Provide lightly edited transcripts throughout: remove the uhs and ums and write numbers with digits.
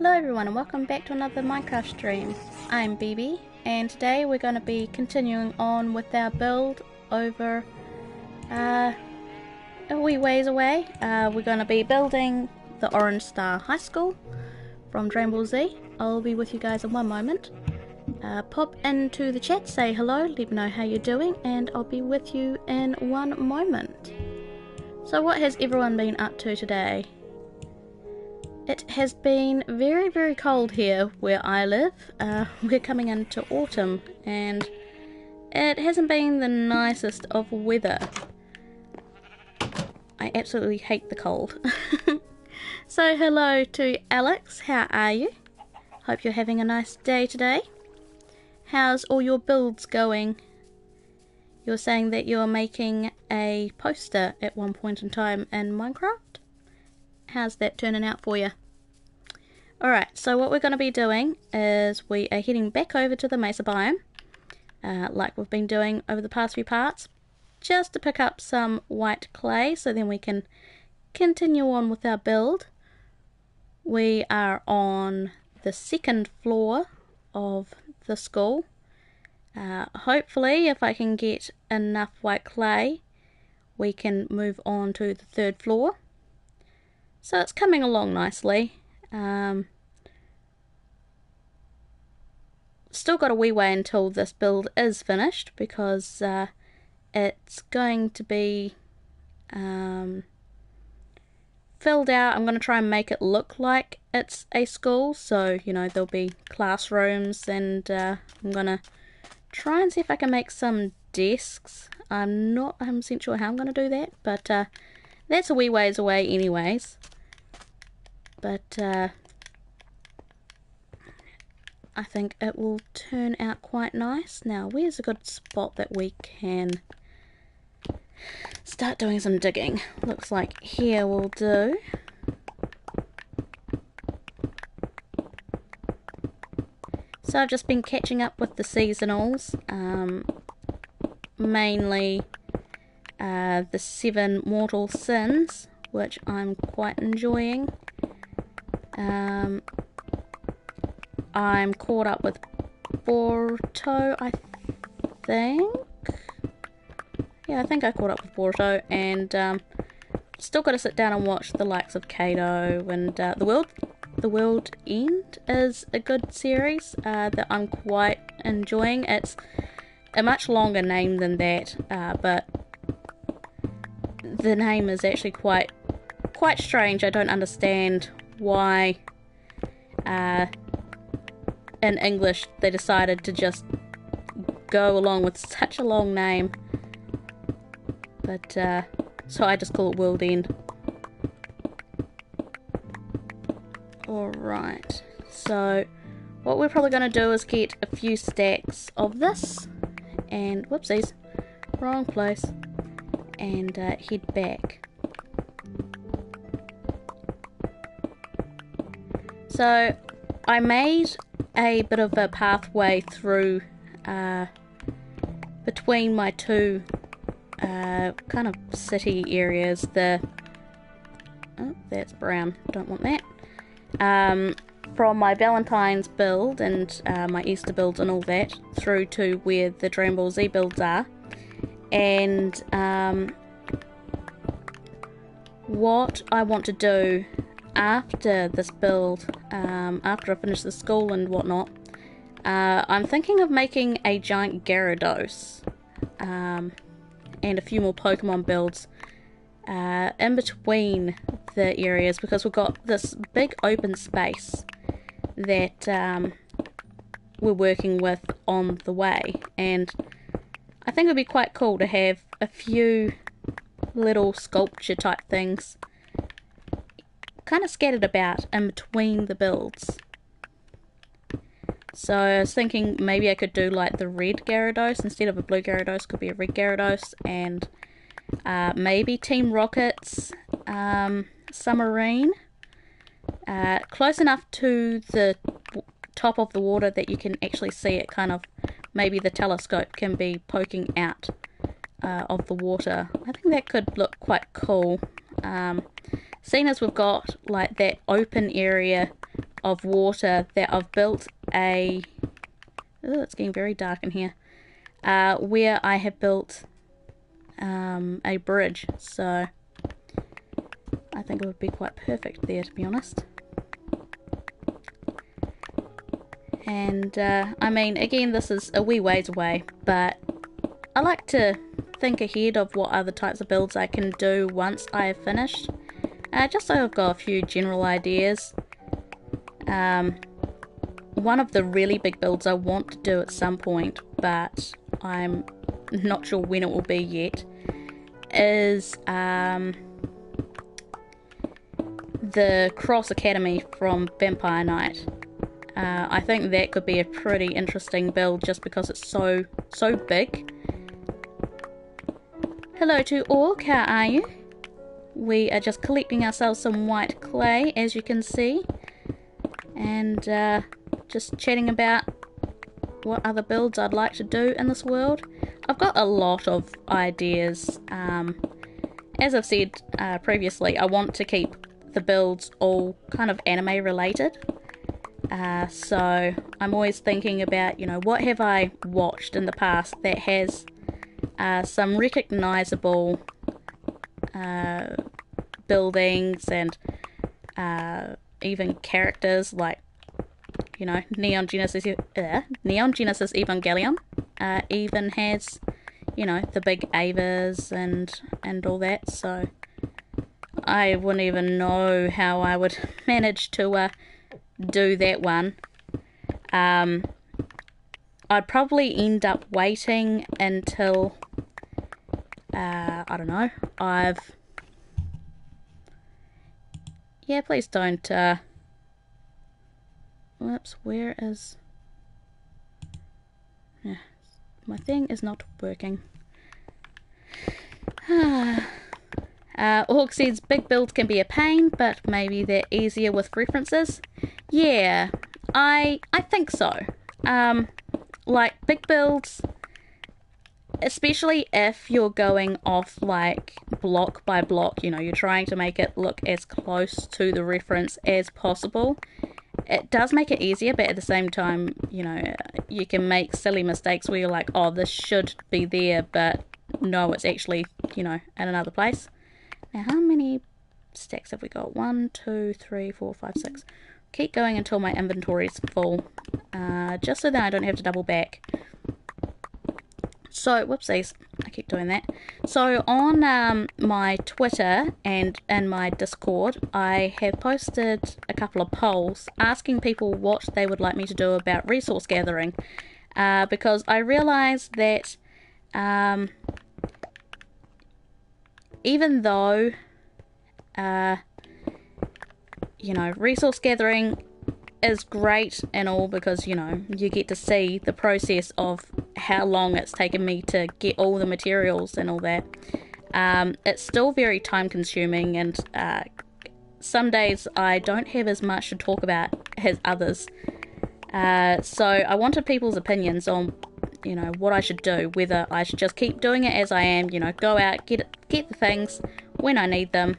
Hello everyone and welcome back to another Minecraft stream. I'm Bibi and today we're going to be continuing on with our build over a wee ways away. We're going to be building the Orange Star High School from DBZ. I'll be with you guys in one moment. Pop into the chat, say hello, let me know how you're doing, and I'll be with you in one moment. So what has everyone been up to today? It has been very cold here where I live. We're coming into autumn and it hasn't been the nicest of weather. I absolutely hate the cold. So hello to Alex, how are you? Hope you're having a nice day today. How's all your builds going? You're saying that you're making a poster at one point in time in Minecraft? How's that turning out for you? Alright, so what we're going to be doing is we are heading back over to the mesa biome, like we've been doing over the past few parts, just to pick up some white clay so then we can continue on with our build. We are on the second floor of the school. Hopefully, if I can get enough white clay, we can move on to the third floor. So it's coming along nicely. Still got a wee way until this build is finished because it's going to be filled out. I'm going to try and make it look like it's a school, so you know there'll be classrooms, and I'm going to try and see if I can make some desks. I'm not 100% sure how I'm going to do that, but that's a wee ways away anyways. But I think it will turn out quite nice. Now, where's a good spot that we can start doing some digging? Looks like here will do. So I've just been catching up with the seasonals, mainly the 7 Mortal Sins, which I'm quite enjoying. I'm caught up with Boruto, I think. Yeah, I think I caught up with Boruto, and still got to sit down and watch the likes of Kato and The World End is a good series that I'm quite enjoying. It's a much longer name than that, but the name is actually quite strange. I don't understand why in English they decided to just go along with such a long name, but so I just call it World End. Alright, so what we're probably going to do is get a few stacks of this, and whoopsies, wrong place, and head back. So I made a bit of a pathway through between my two kind of city areas. Oh, that's brown, don't want that. From my Valentine's build and my Easter builds and all that through to where the Dragon Ball Z builds are, and what I want to do after this build, after I finish the school and whatnot, I'm thinking of making a giant Gyarados and a few more Pokemon builds in between the areas, because we've got this big open space that we're working with on the way, and I think it would be quite cool to have a few little sculpture type things kind of scattered about in between the builds. So I was thinking maybe I could do like the red Gyarados instead of a blue Gyarados, could be a red Gyarados, and maybe Team Rocket's submarine, close enough to the top of the water that you can actually see it, kind of maybe the telescope can be poking out of the water. I think that could look quite cool. Seeing as we've got like that open area of water that I've built a... Oh, it's getting very dark in here. Where I have built a bridge, so I think it would be quite perfect there, to be honest. And I mean, again, this is a wee ways away, but I like to think ahead of what other types of builds I can do once I have finished, just so I've got a few general ideas. One of the really big builds I want to do at some point, but I'm not sure when it will be yet, is the Cross Academy from Vampire Knight. I think that could be a pretty interesting build just because it's so big. Hello to Orc, how are you? We are just collecting ourselves some white clay, as you can see, and just chatting about what other builds I'd like to do in this world. I've got a lot of ideas. As I've said previously, I want to keep the builds all kind of anime related. So I'm always thinking about, you know, what have I watched in the past that has some recognizable buildings and even characters, like, you know, Neon Genesis Evangelion even has, you know, the big Avas and all that, so I wouldn't even know how I would manage to do that one. I'd probably end up waiting until I don't know, yeah, please don't whoops, where is... Yeah, my thing is not working. Orc says big builds can be a pain, but maybe they're easier with references. Yeah, I think so. Like, big builds, especially if you're going off like block by block, you know, you're trying to make it look as close to the reference as possible. It does make it easier, but at the same time, you know, you can make silly mistakes where you're like, oh, this should be there, but no, it's actually, you know, in another place. Now, how many stacks have we got? 1, 2, 3, 4, 5, 6. Keep going until my inventory's full, just so that I don't have to double back. So, whoopsies, I keep doing that. So, on my Twitter and in my Discord, I have posted a couple of polls asking people what they would like me to do about resource gathering, because I realised that even though, you know, resource gathering is great and all, because, you know, you get to see the process of how long it's taken me to get all the materials and all that. It's still very time consuming, and some days I don't have as much to talk about as others. So I wanted people's opinions on, you know, what I should do, whether I should just keep doing it as I am, you know, go out, get the things when I need them,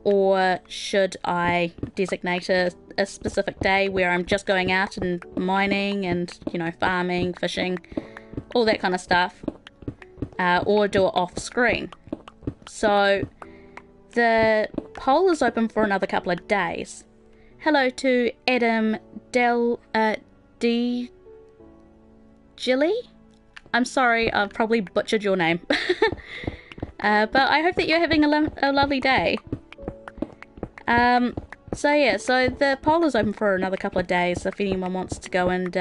or should I designate a specific day where I'm just going out and mining and, you know, farming, fishing, all that kind of stuff, or do it off screen. So the poll is open for another couple of days. Hello to Adam D. Gilly? I'm sorry, I've probably butchered your name. But I hope that you're having a lovely day. So yeah, so the poll is open for another couple of days. If anyone wants to go and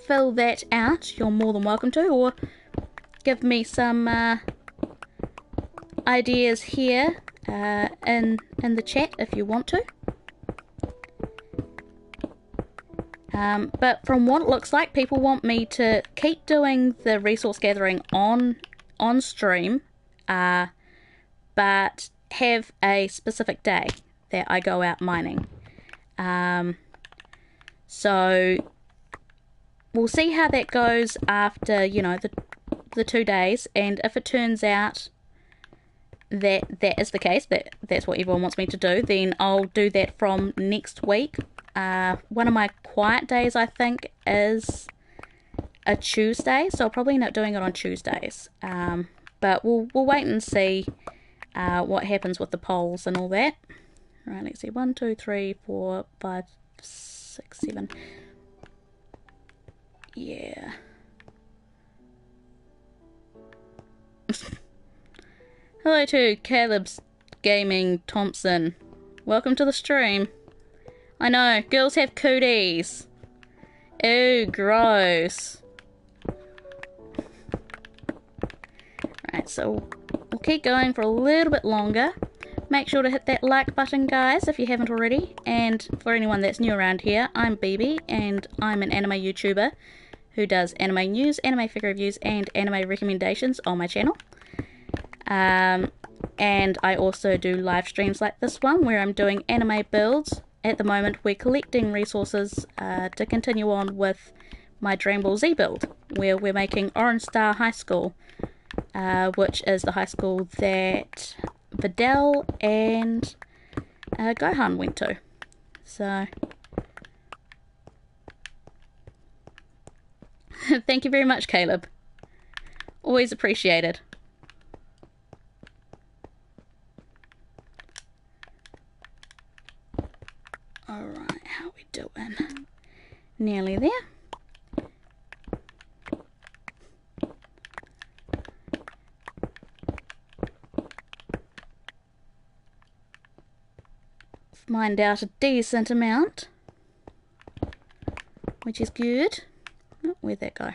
fill that out, you're more than welcome to, or give me some ideas here in the chat if you want to. But from what it looks like, people want me to keep doing the resource gathering on stream, but have a specific day that I go out mining. So we'll see how that goes after, you know, the 2 days, and if it turns out that is the case, that's what everyone wants me to do, then I'll do that from next week. One of my quiet days, I think, is a Tuesday, so I'll probably end up doing it on Tuesdays. But we'll wait and see what happens with the polls and all that. Right, let's see. 1, 2, 3, 4, 5, 6, 7. Yeah. Hello to Caleb's Gaming Thompson. Welcome to the stream. I know, girls have cooties. Ew, gross. Right, so we'll keep going for a little bit longer. Make sure to hit that like button, guys, if you haven't already. And for anyone that's new around here, I'm Bibi, and I'm an anime YouTuber who does anime news, anime figure reviews, and anime recommendations on my channel. And I also do live streams like this one, where I'm doing anime builds. At the moment, we're collecting resources to continue on with my Dragon Ball Z build, where we're making Orange Star High School, which is the high school that Videl and Gohan went to. So thank you very much, Caleb. Always appreciated. Alright, how are we doing? Nearly there. Mined out a decent amount, which is good. Oh, where'd that go?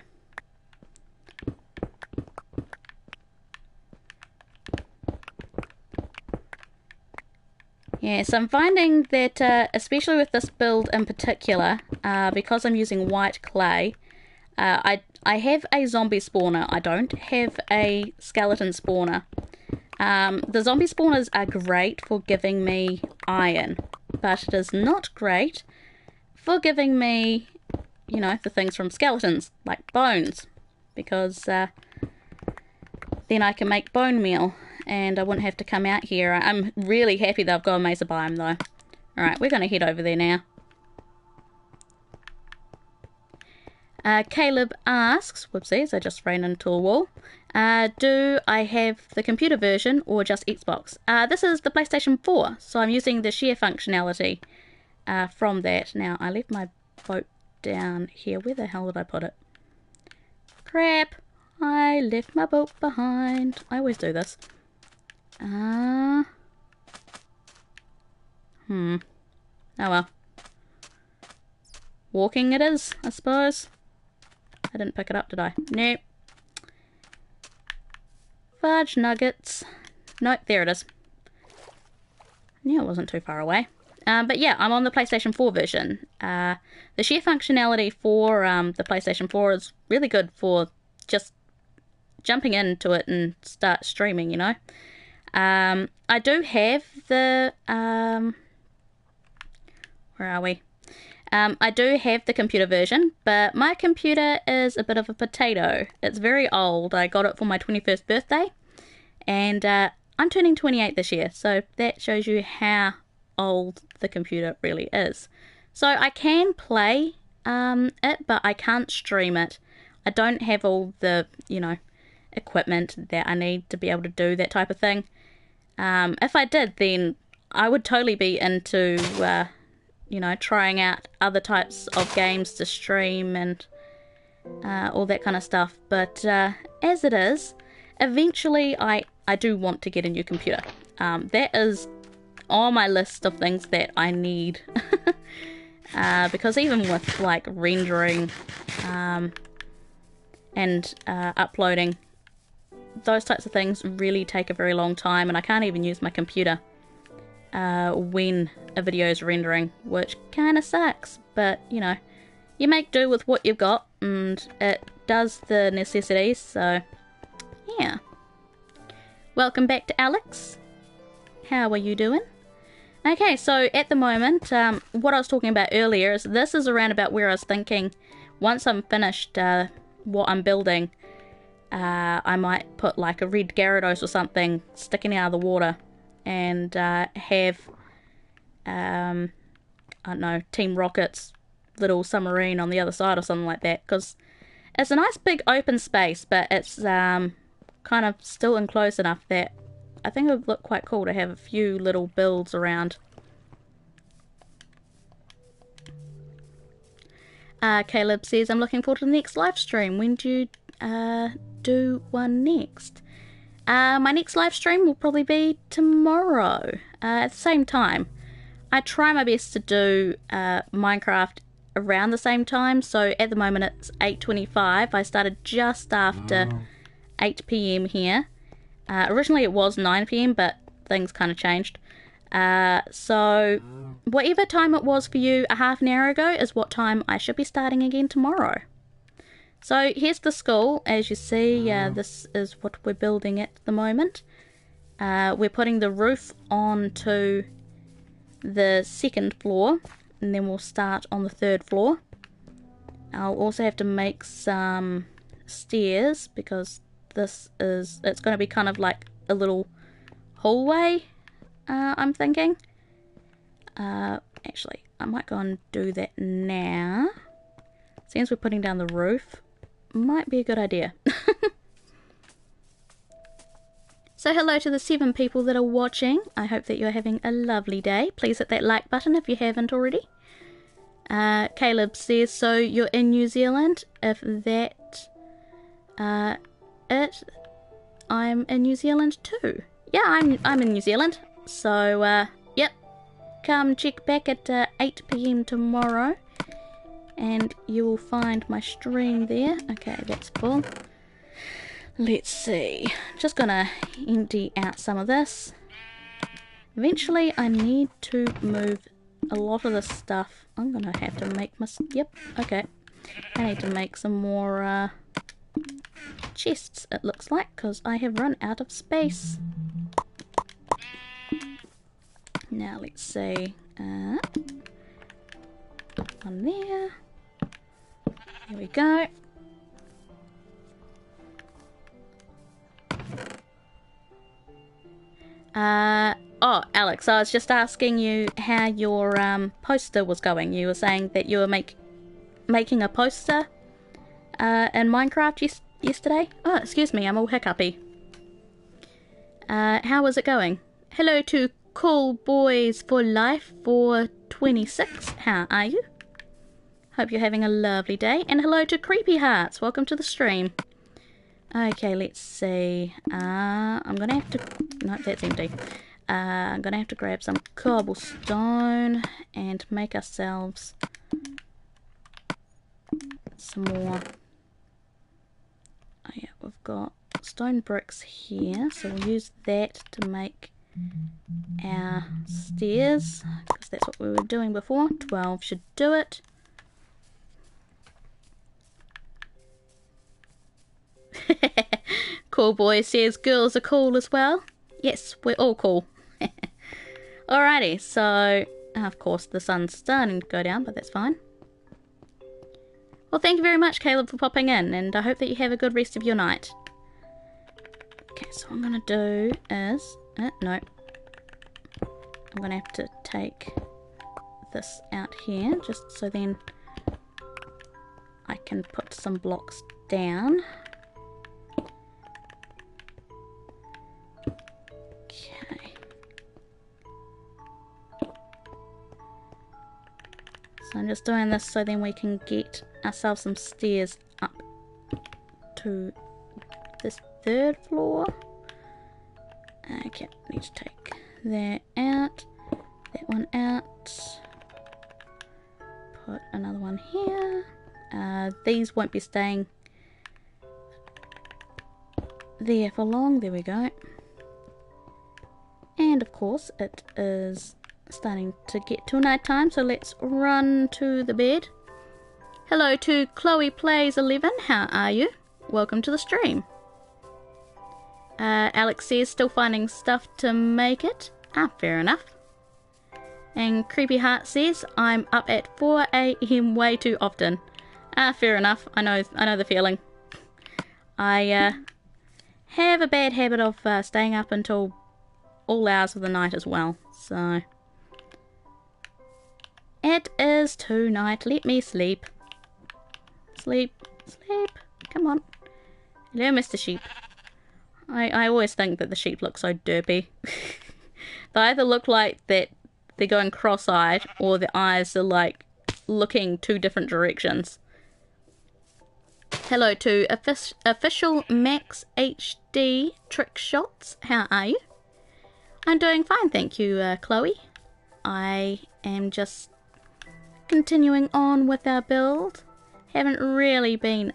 Yeah, so I'm finding that, especially with this build in particular, because I'm using white clay, I have a zombie spawner. I don't have a skeleton spawner. The zombie spawners are great for giving me iron, but it is not great for giving me, you know, the things from skeletons, like bones, because then I can make bone meal, and I wouldn't have to come out here. I'm really happy that I've got a mesa biome, though. Alright, we're going to head over there now. Caleb asks, whoopsies, I just ran into a wall, do I have the computer version or just Xbox? This is the PlayStation 4, so I'm using the share functionality from that. Now, I left my boat down here. Where the hell did I put it? Crap! I left my boat behind. I always do this. Oh well. Walking it is, I suppose. I didn't pick it up, did I? Nope. Fudge nuggets. Nope, there it is. Yeah, it wasn't too far away. But yeah, I'm on the PlayStation 4 version. The share functionality for the PlayStation 4 is really good for just jumping into it and start streaming, you know. I do have the... where are we? I do have the computer version, but my computer is a bit of a potato. It's very old. I got it for my 21st birthday, and I'm turning 28 this year, so that shows you how old the computer really is. So I can play it, but I can't stream it. I don't have all the, you know, equipment that I need to be able to do that type of thing. If I did, then I would totally be into... you know, trying out other types of games to stream and all that kind of stuff. But as it is, eventually I do want to get a new computer. That is on my list of things that I need. Because even with like rendering and uploading, those types of things really take a very long time, and I can't even use my computer when a video is rendering, which kind of sucks, but you know, you make do with what you've got, and it does the necessities. So yeah, welcome back to Alex. How are you doing? Okay, so at the moment, what I was talking about earlier is this is around about where I was thinking once I'm finished what I'm building, I might put like a red Gyarados or something sticking out of the water and have, I don't know, Team Rocket's little submarine on the other side or something like that, because it's a nice big open space, but it's kind of still enclosed enough that I think it would look quite cool to have a few little builds around. Caleb says, I'm looking forward to the next live stream. When do you do one next? My next live stream will probably be tomorrow at the same time. I try my best to do Minecraft around the same time, so at the moment it's 8:25. I started just after 8 PM here. Originally it was 9 PM, but things kind of changed. So whatever time it was for you a half an hour ago is what time I should be starting again tomorrow. So here's the school. As you see, this is what we're building at the moment. We're putting the roof onto the second floor, and then we'll start on the third floor. I'll also have to make some stairs, because it's going to be kind of like a little hallway, I'm thinking. Actually, I might go and do that now. Since we're putting down the roof, might be a good idea. So hello to the 7 people that are watching. I hope that you're having a lovely day. Please hit that like button if you haven't already. Caleb says, so you're in New Zealand? If that it, I'm in New Zealand too. Yeah, I'm in New Zealand. So yep, come check back at 8 PM tomorrow, and you will find my stream there. Okay, that's full. Let's see. Just gonna empty out some of this. Eventually, I need to move a lot of this stuff. I'm gonna have to make my... Yep, okay. I need to make some more chests, it looks like, because I have run out of space. Now, let's see. One there. Here we go. Oh, Alex, I was just asking you how your poster was going. You were saying that you were making a poster in Minecraft yesterday. Oh, excuse me, I'm all hiccupy. How was it going? Hello to Cool Boys for Life for 26. How are you? Hope you're having a lovely day. And hello to Creepy Hearts. Welcome to the stream. Okay, let's see. I'm gonna have to... No, that's empty. I'm gonna have to grab some cobblestone and make ourselves some more. Oh yeah, we've got stone bricks here, so we'll use that to make our stairs, because that's what we were doing before. 12 should do it. Cool Boy says girls are cool as well. Yes, we're all cool. Alrighty, so of course the sun's starting to go down, but that's fine. Well, thank you very much, Caleb, for popping in, and I hope that you have a good rest of your night. Okay, so what I'm gonna do is no, I'm gonna have to take this out here, just so then I can put some blocks down. So I'm just doing this so then we can get ourselves some stairs up to this third floor. Okay, need to take that out, that one out, put another one here. These won't be staying there for long. There we go. And of course it is starting to get to night time, so let's run to the bed. Hello to Chloe Plays 11. How are you? Welcome to the stream. Alex says still finding stuff to make it. Ah, fair enough. And Creepy Heart says I'm up at 4 AM way too often. Ah, fair enough. I know the feeling. I have a bad habit of staying up until all hours of the night as well, so it is tonight. Let me sleep. Sleep, sleep, come on. Hello, Mr. Sheep. I always think that the sheep look so derpy. They either look like that they're going cross-eyed, or the eyes are like looking two different directions. Hello to official Max HD Trick Shots. How are you? I'm doing fine, thank you, Chloe. I am just continuing on with our build. Haven't really been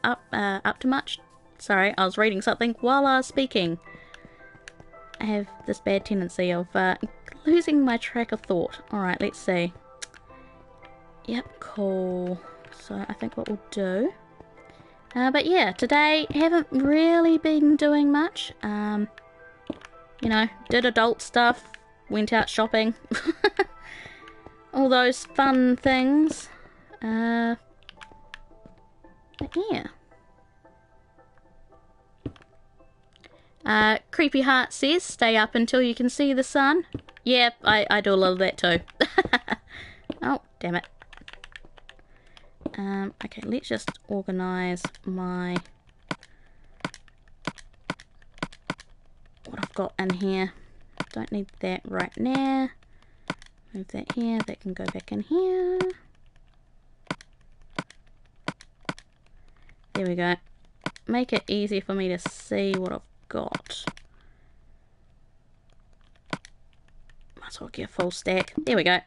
up to much. Sorry, I was reading something while I was speaking. I have this bad tendency of losing my track of thought. Alright, let's see. Yep, cool. So I think what we'll do... but yeah, today haven't really been doing much. You know, did adult stuff, went out shopping. All those fun things. But yeah. Creepy Heart says, stay up until you can see the sun. Yep, I do a little of that too. Oh, damn it. Okay, let's just organise my... what I've got in here. Don't need that right now. Move that here, that can go back in here. There we go. Make it easy for me to see what I've got. Might as well get a full stack. There we go.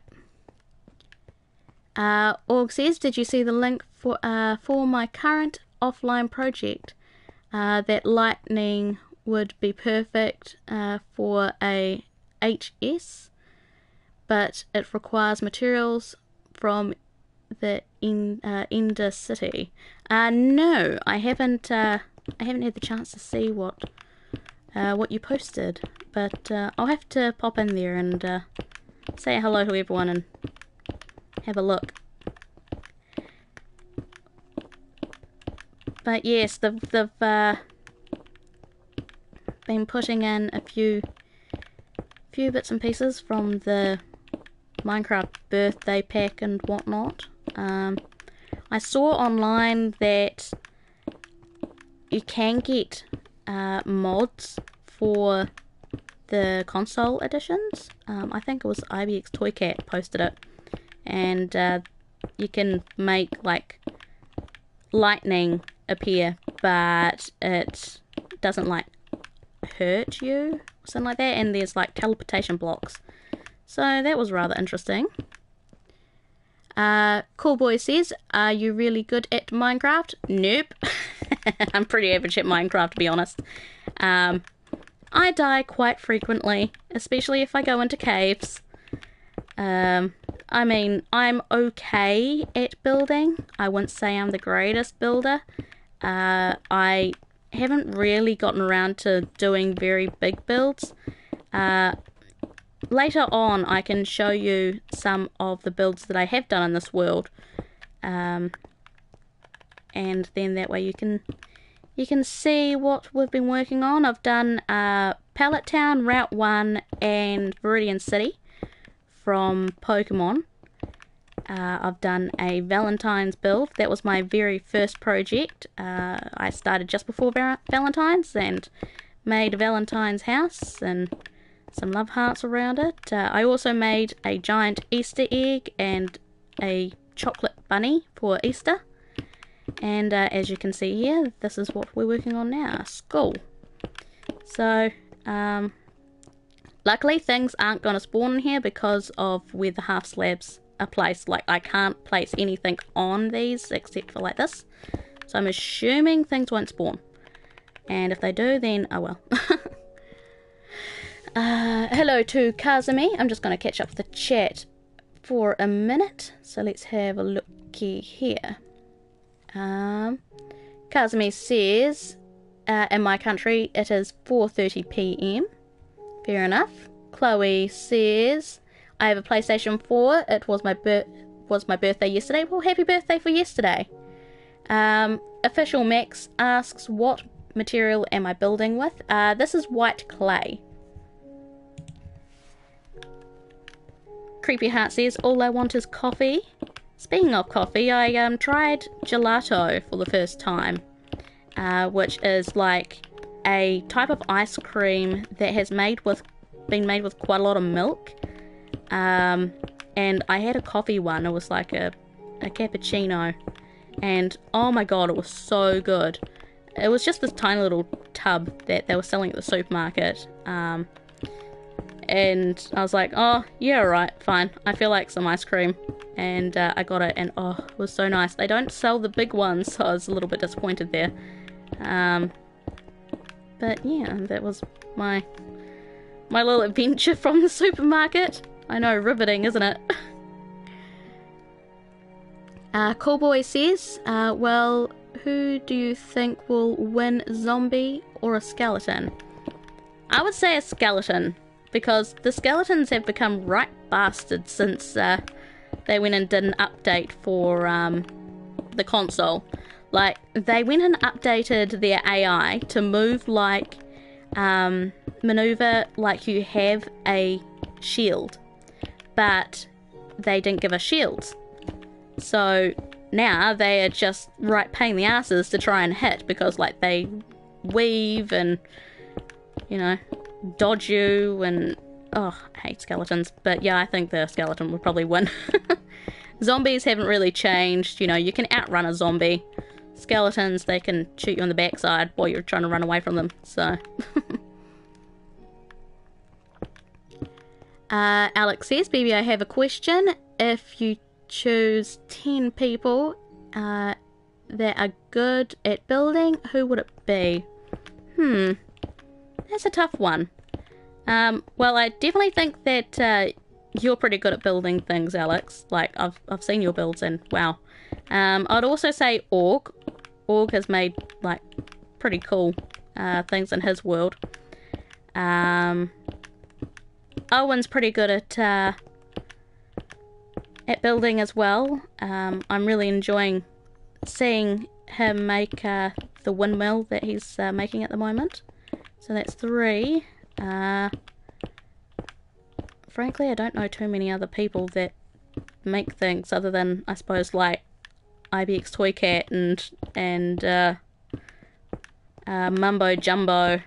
Org says, did you see the link for my current offline project? That lightning would be perfect for a HS, but it requires materials from the Ender City. No, I haven't had the chance to see what you posted, but I'll have to pop in there and say hello to everyone and have a look. But yes, they've been putting in a few bits and pieces from the Minecraft birthday pack and whatnot. I saw online that you can get mods for the console editions. I think it was IBX Toycat posted it, and you can make like lightning appear, but it doesn't like hurt you, something like that, and there's like teleportation blocks. So that was rather interesting. Cool Boy says, are you really good at Minecraft? Nope. I'm pretty average at Minecraft, to be honest. I die quite frequently, especially if I go into caves. I mean, I'm okay at building. I wouldn't say I'm the greatest builder. I haven't really gotten around to doing very big builds. Later on, I can show you some of the builds that I have done in this world, and then that way you can see what we've been working on. I've done Pallet Town, Route 1, and Viridian City from Pokemon. I've done a Valentine's build. That was my very first project. I started just before Valentine's and made a Valentine's house and some love hearts around it. I also made a giant Easter egg and a chocolate bunny for Easter. And as you can see here, this is what we're working on now, a school. So, luckily things aren't going to spawn in here because of where the half slabs are placed. Like, I can't place anything on these except for like this. So I'm assuming things won't spawn. And if they do, then oh well. Hello to Kazumi. I'm just going to catch up with the chat for a minute. So let's have a looky here. Kazumi says, in my country it is 4:30 PM. Fair enough. Chloe says, I have a PlayStation 4. It was my birthday yesterday. Well, happy birthday for yesterday. Official Max asks, what material am I building with? This is white clay. Creepy Heart says, all I want is coffee. Speaking of coffee, I tried gelato for the first time, which is like a type of ice cream that has been made with quite a lot of milk. And I had a coffee one. It was like a cappuccino, and oh my god, it was so good. It was just this tiny little tub that they were selling at the supermarket. And I was like, oh, yeah, right, fine. I feel like some ice cream. And I got it, and oh, it was so nice. They don't sell the big ones, so I was a little bit disappointed there. But yeah, that was my little adventure from the supermarket. I know, riveting, isn't it? Callboy says, well, who do you think will win, zombie or a skeleton? I would say a skeleton, because the skeletons have become right bastards since they went and did an update for the console. Like, they went and updated their AI to move like, maneuver like you have a shield, but they didn't give us shields. So now they are just right pain in the asses to try and hit, because like they weave and, you know, dodge you, and oh, I hate skeletons. But yeah, I think the skeleton would probably win. Zombies haven't really changed, you know, you can outrun a zombie. Skeletons, they can shoot you on the backside while you're trying to run away from them, so. Alex says, Bibi, I have a question. If you choose 10 people that are good at building, who would it be? That's a tough one. Well, I definitely think that you're pretty good at building things, Alex. Like, I've seen your builds, and wow. I'd also say Org. Org has made, like, pretty cool things in his world. Owen's pretty good at building as well. I'm really enjoying seeing him make the windmill that he's making at the moment. So that's 3. Frankly, I don't know too many other people that make things other than, I suppose, like IBX Toy Cat and Mumbo Jumbo,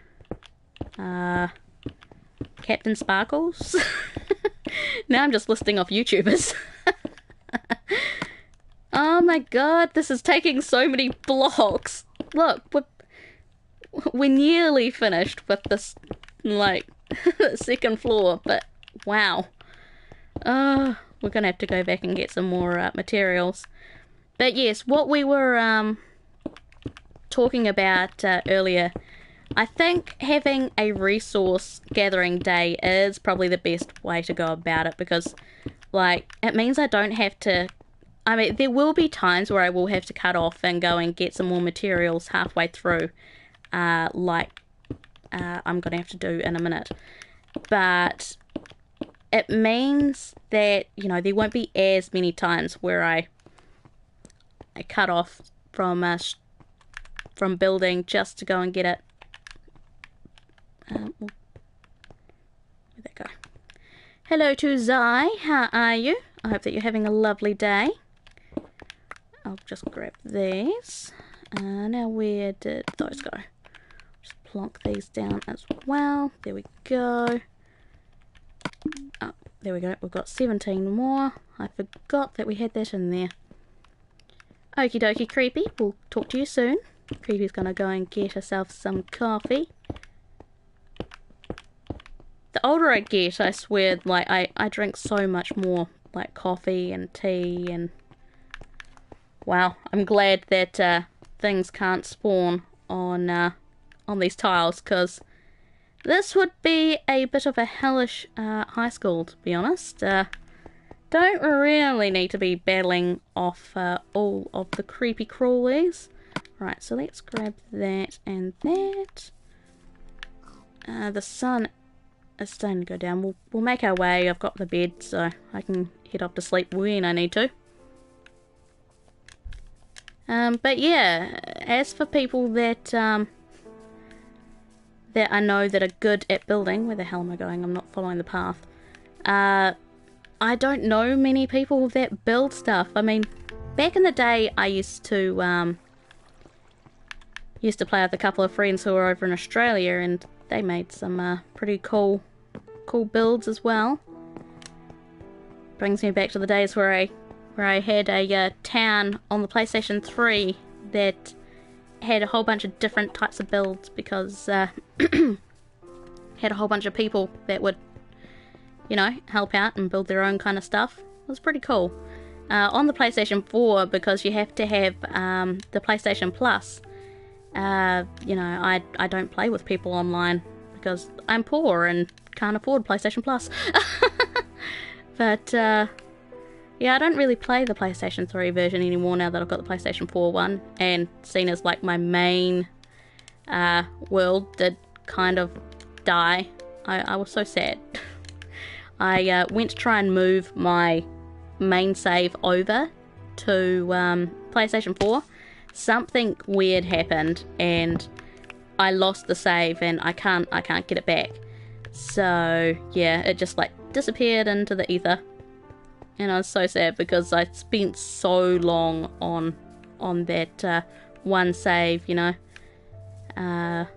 Captain Sparkles. Now I'm just listing off YouTubers. Oh my god, this is taking so many blocks. Look, we're nearly finished with this, like, second floor, but wow. We're gonna have to go back and get some more materials. But yes, what we were talking about earlier, I think having a resource gathering day is probably the best way to go about it, because, like, it means I don't have to... I mean, there will be times where I will have to cut off and go and get some more materials halfway through, like I'm going to have to do in a minute. But it means that, you know, there won't be as many times where I cut off from building just to go and get it. Where'd that go? Hello to Zai, how are you? I hope that you're having a lovely day. I'll just grab these. Now where did those go? Just plonk these down as well. There we go. Oh, there we go. We've got 17 more. I forgot that we had that in there. Okie dokie, Creepy. We'll talk to you soon. Creepy's gonna go and get herself some coffee. The older I get, I swear, like, I drink so much more, like, coffee and tea, and wow, I'm glad that things can't spawn on these tiles, because this would be a bit of a hellish high school, to be honest. Don't really need to be battling off all of the creepy crawlies. Right, so let's grab that and that. The sun is starting to go down. We'll make our way. I've got the bed, so I can head off to sleep when I need to. But yeah, as for people that that I know that are good at building, where the hell am I going? I'm not following the path. I don't know many people that build stuff. I mean, back in the day, I used to play with a couple of friends who were over in Australia, and they made some pretty cool builds as well. Brings me back to the days where I had a town on the PlayStation 3 that had a whole bunch of different types of builds, because had a whole bunch of people that would, you know, help out and build their own kind of stuff. It was pretty cool. On the PlayStation 4, because you have to have the PlayStation Plus, you know, I don't play with people online because I'm poor and can't afford PlayStation Plus. But yeah, I don't really play the PlayStation 3 version anymore now that I've got the PlayStation 4 one, and seen as like my main world did kind of die. I was so sad. I went to try and move my main save over to PlayStation 4. Something weird happened and I lost the save, and I can't get it back. So yeah, it just like disappeared into the ether, and I was so sad because I spent so long on that one save, you know. I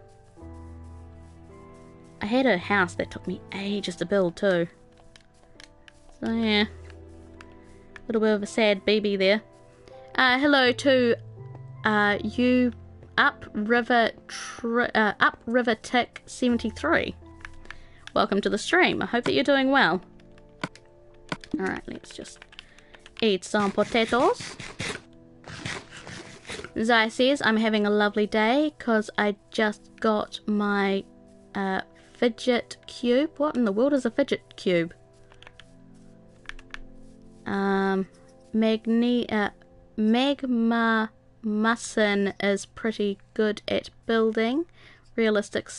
had a house that took me ages to build too. So yeah, a little bit of a sad Bibi there. Hello to you Upriver Tick 73. Welcome to the stream. I hope that you're doing well. Alright, let's just eat some potatoes. Zai says, I'm having a lovely day because I just got my fidget cube. What in the world is a fidget cube? Magma Musson is pretty good at building realistic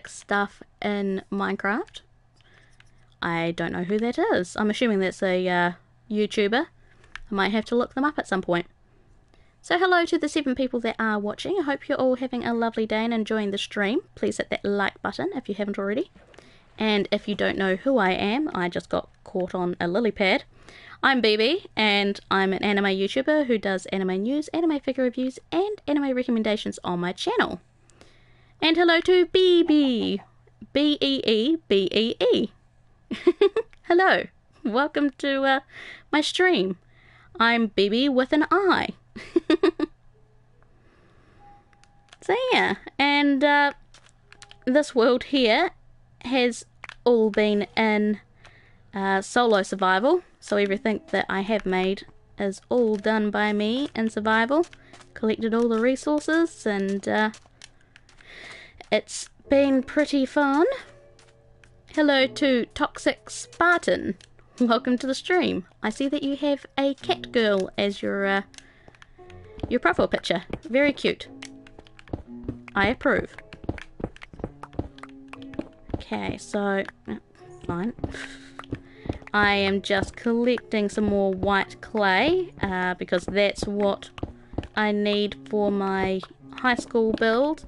stuff in Minecraft. I don't know who that is. I'm assuming that's a YouTuber. I might have to look them up at some point. So hello to the 7 people that are watching. I hope you're all having a lovely day and enjoying the stream. Please hit that like button if you haven't already. And if you don't know who I am, I just got caught on a lily pad. I'm Bibi, and I'm an anime YouTuber who does anime news, anime figure reviews, and anime recommendations on my channel. And hello to Bibi, B-E-E-B-E-E. Hello, welcome to my stream. I'm Bibi with an I. So yeah, and this world here has all been in solo survival, so everything that I have made is all done by me in survival. Collected all the resources, and it's been pretty fun. Hello to Toxic Spartan. Welcome to the stream. I see that you have a cat girl as your profile picture. Very cute. I approve. Okay, so fine. I am just collecting some more white clay because that's what I need for my high school build.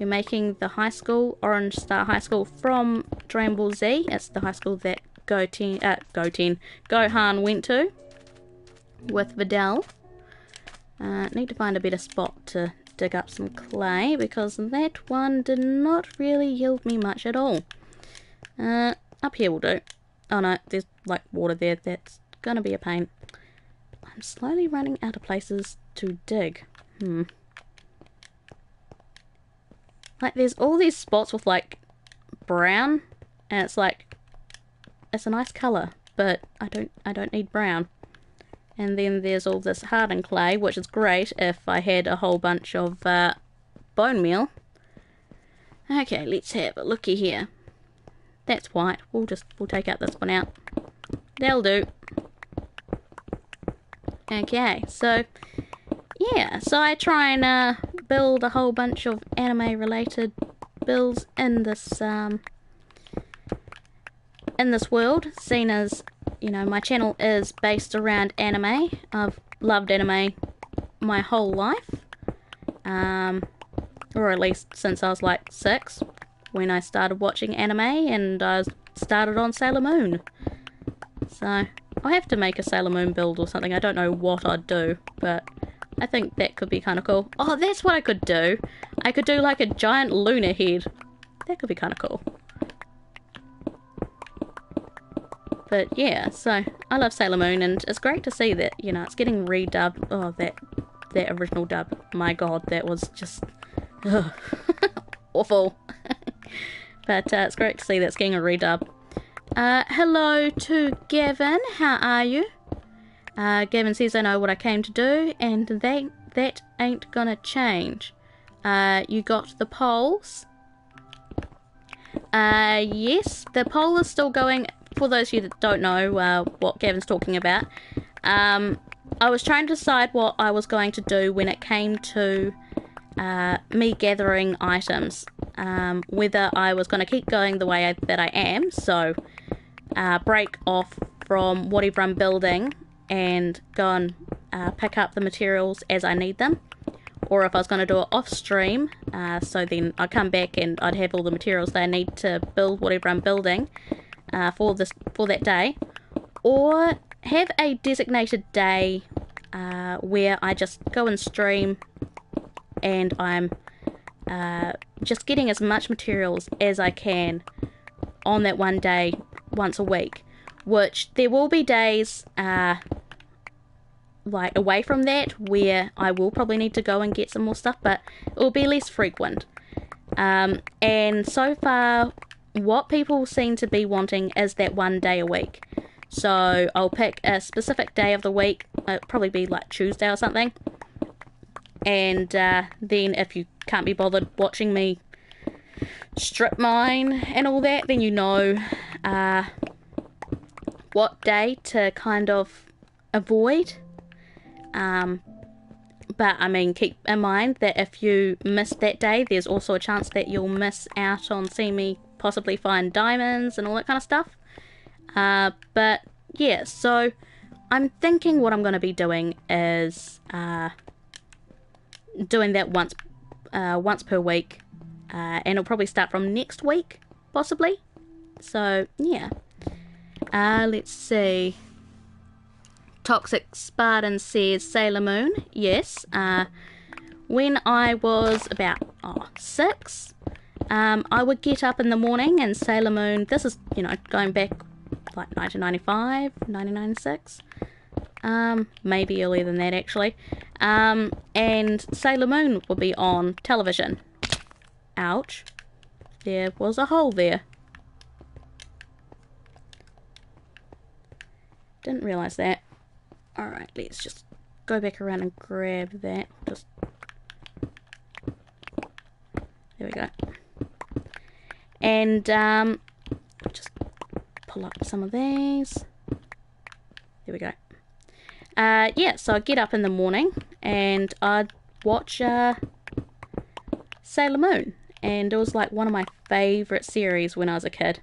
We're making the high school, Orange Star High School, from Dragon Ball Z. It's the high school that Gohan went to with Videl. Need to find a better spot to dig up some clay because that one did not really yield me much at all. Up here will do. Oh no, there's like water there. That's gonna be a pain. I'm slowly running out of places to dig. Like there's all these spots with like brown, and it's like it's a nice colour, but I don't need brown. And then there's all this hardened clay, which is great if I had a whole bunch of bone meal. Okay, let's have a looky here. That's white. We'll take out this one out. That'll do. Okay, so yeah, so I try and build a whole bunch of anime related builds in this world, seeing as, you know, my channel is based around anime. I've loved anime my whole life. Or at least since I was like 6, when I started watching anime and I started on Sailor Moon. So I'll have to make a Sailor Moon build or something. I don't know what I'd do, but I think that could be kind of cool. Oh, that's what I could do. I could do like a giant lunar head. That could be kind of cool. But yeah, so I love Sailor Moon, and it's great to see that, you know, it's getting redubbed. Oh, that original dub. My god, that was just awful. But it's great to see that's getting a redub. Hello to Gavin. How are you? Gavin says, I know what I came to do, and that ain't gonna change. You got the polls? Yes, the poll is still going. For those of you that don't know what Gavin's talking about, I was trying to decide what I was going to do when it came to me gathering items. Whether I was going to keep going the way that I am, so break off from whatever I'm building and go and pick up the materials as I need them, or if I was going to do it off stream, so then I'd come back and I'd have all the materials that I need to build whatever I'm building for that day, or have a designated day where I just go and stream and I'm just getting as much materials as I can on that one day once a week, which there will be days like away from that where I will probably need to go and get some more stuff, but it will be less frequent. And so far what people seem to be wanting is that one day a week. So I'll pick a specific day of the week, it'll probably be like Tuesday or something, and then if you can't be bothered watching me strip mine and all that, then you know what day to kind of avoid. But I mean, keep in mind that if you miss that day, there's also a chance that you'll miss out on seeing me possibly find diamonds and all that kind of stuff. But yeah, so I'm thinking what I'm going to be doing is doing that once per week, and it'll probably start from next week, possibly. So yeah, let's see. Toxic Spartan says Sailor Moon. Yes, when I was about 6, I would get up in the morning and Sailor Moon, this is, you know, going back like 1995, 1996, maybe earlier than that actually, and Sailor Moon would be on television. Ouch, there was a hole there. Didn't realise that. Alright, let's just go back around and grab that. Just there we go. And just pull up some of these. There we go. Yeah, so I'd get up in the morning and I'd watch Sailor Moon, and it was like one of my favourite series when I was a kid.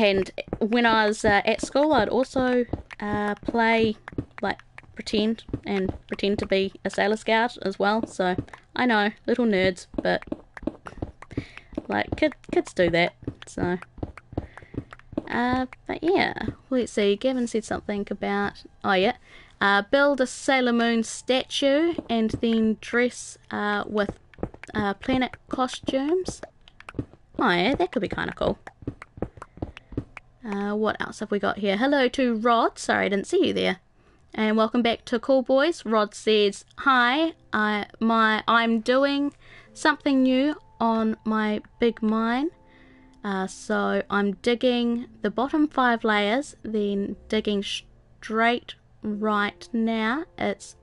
And when I was at school, I'd also play, like, pretend to be a Sailor Scout as well. So I know, little nerds, but like kids do that. So but yeah, let's see. Gavin said something about, oh yeah, build a Sailor Moon statue and then dress with planet costumes. Oh yeah, that could be kind of cool. What else have we got here? Hello to Rod. Sorry I didn't see you there. And welcome back to Cool Boys. Rod says, hi, I'm doing something new on my big mine. So I'm digging the bottom 5 layers, then digging straight right now. It's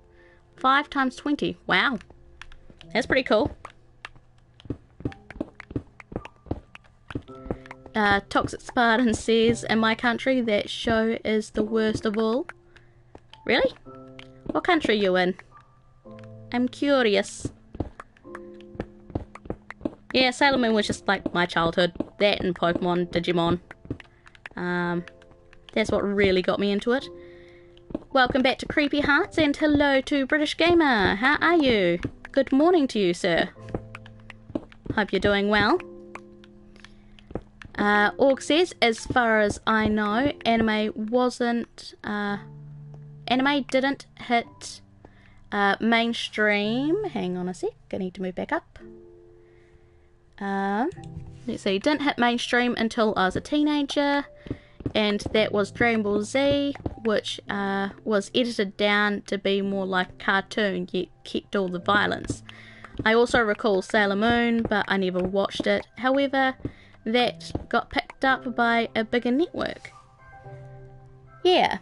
5 times 20. Wow. That's pretty cool. Toxic Spartan says, in my country, that show is the worst of all. Really? What country are you in? I'm curious. Yeah, Sailor Moon was just like my childhood. That and Pokemon, Digimon. That's what really got me into it. Welcome back to Creepy Hearts, and hello to British Gamer. How are you? Good morning to you, sir. Hope you're doing well. Org says, as far as I know, anime didn't hit mainstream. Hang on a sec, I need to move back up. Let's see, didn't hit mainstream until I was a teenager, and that was Dragon Ball Z, which was edited down to be more like a cartoon, yet kept all the violence. I also recall Sailor Moon, but I never watched it. However, that got picked up by a bigger network. Yeah,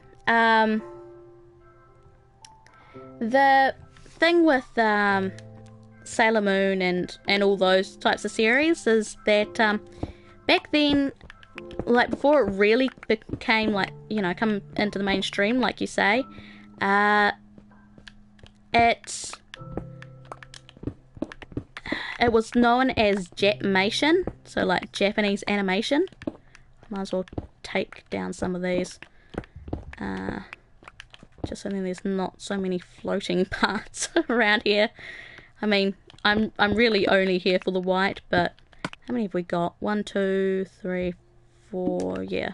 the thing with Sailor Moon and all those types of series is that back then, like before it really became like, you know, come into the mainstream, like you say, it was known as Japmation, so like Japanese animation. Might as well take down some of these, just so then there's not so many floating parts around here. I mean, I'm really only here for the white, but how many have we got? 1, 2, 3, 4, yeah.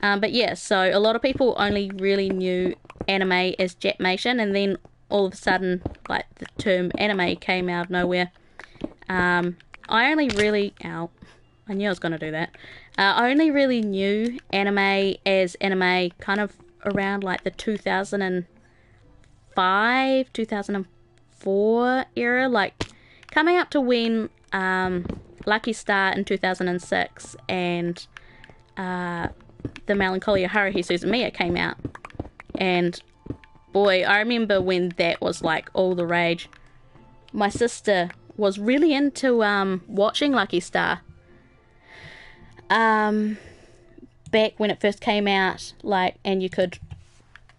But yeah, so a lot of people only really knew anime as Japmation, and then all of a sudden, like, the term anime came out of nowhere. I only really... Ow. I knew I was going to do that. I only really knew anime as anime kind of around, like, the 2005, 2004 era. Like, coming up to when Lucky Star in 2006 and The Melancholia Haruhi Suzumiya came out. And... boy, I remember when that was like all the rage. My sister was really into watching Lucky Star. Back when it first came out, like, and you could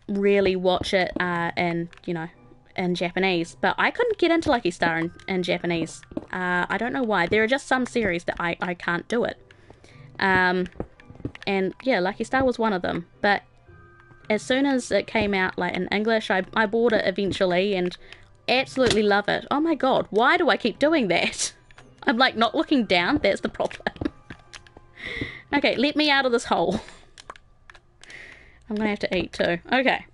really watch it in, you know, in Japanese. But I couldn't get into Lucky Star in Japanese. I don't know why. There are just some series that I can't do it. And yeah, Lucky Star was one of them. But as soon as it came out, like, in English, I bought it eventually and absolutely love it. Oh my god, why do I keep doing that? I'm, like, not looking down. That's the problem. Okay, let me out of this hole. I'm gonna have to eat too. Okay.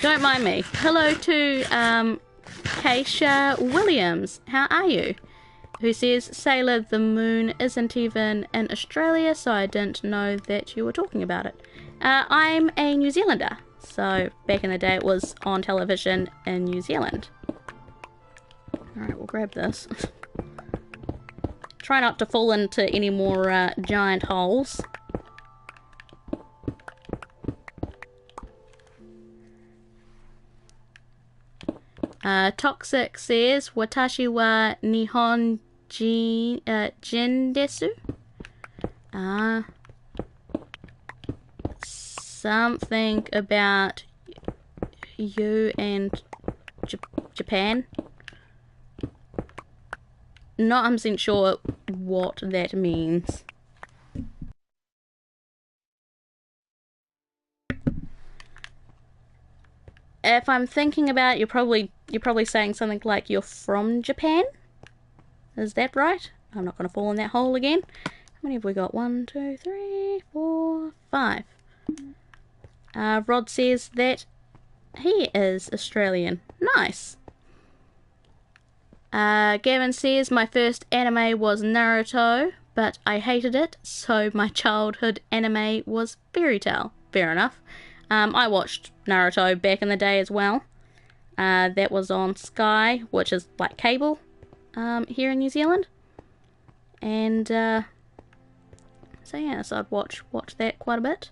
Don't mind me. Hello to Keisha Williams. How are you? Who says, Sailor the Moon isn't even in Australia, so I didn't know that you were talking about it. I'm a New Zealander, so back in the day it was on television in New Zealand. Alright, we'll grab this. Try not to fall into any more giant holes. Toxic says, Watashi wa Nihon jin desu? Something about you and Japan. Not 100% sure what that means. If I'm thinking about it, you're probably saying something like you're from Japan. Is that right? I'm not going to fall in that hole again. How many have we got? 1, 2, 3, 4, 5. Rod says that he is Australian. Nice. Gavin says, my first anime was Naruto, but I hated it, so my childhood anime was Fairy Tail. Fair enough. I watched Naruto back in the day as well. That was on Sky, which is like cable here in New Zealand. And so yeah, so I'd watch that quite a bit.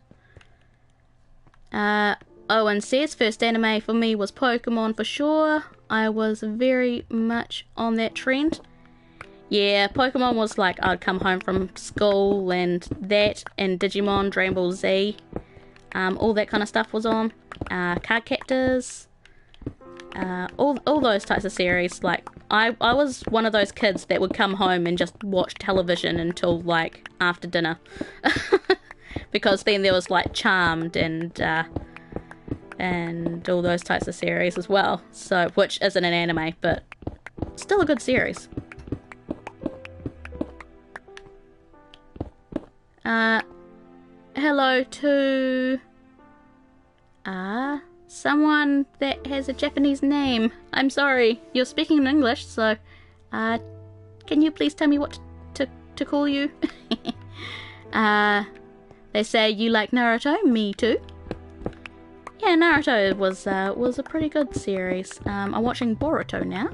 Owen says, first anime for me was Pokemon for sure. I was very much on that trend. Yeah, Pokemon was like, I'd come home from school and that, and Digimon, Dragon Ball Z, all that kind of stuff was on. Card Captors. all those types of series. Like, I was one of those kids that would come home and just watch television until, like, after dinner. Because then there was, like, Charmed and all those types of series as well. So, which isn't an anime, but still a good series. Hello to someone that has a Japanese name. I'm sorry, you're speaking in English, so can you please tell me what to call you? They say you like Naruto. Me too. Yeah, Naruto was a pretty good series. I'm watching Boruto now.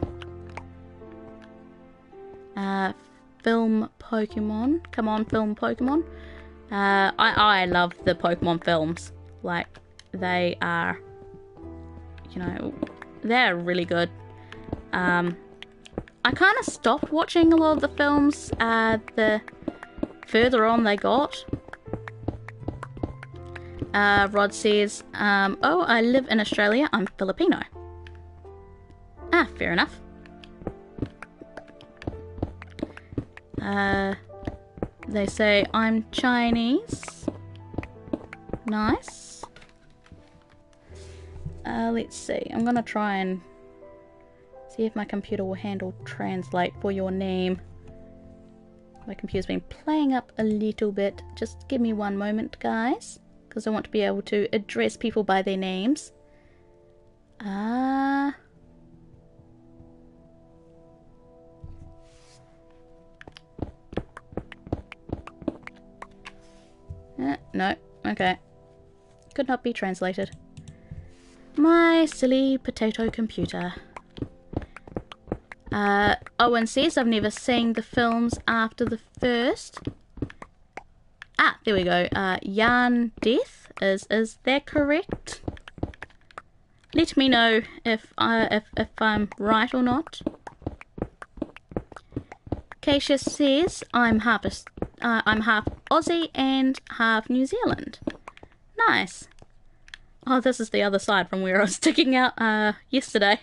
Film Pokemon. Come on, film Pokemon. I love the Pokemon films. Like, they are, you know, they're really good. I kind of stopped watching a lot of the films the further on they got. Rod says, oh, I live in Australia. I'm Filipino. Ah, fair enough. They say I'm Chinese. Nice. Let's see. I'm gonna try and see if my computer will handle translate for your name. My computer's been playing up a little bit. Just give me one moment, guys, because I want to be able to address people by their names. No, okay. Could not be translated. My silly potato computer. Owen says I've never seen the films after the first. Ah, there we go. Yarn Death. Is that correct? Let me know if I'm right or not. Keisha says I'm half Aussie and half New Zealand. Nice. Oh, this is the other side from where I was sticking out yesterday.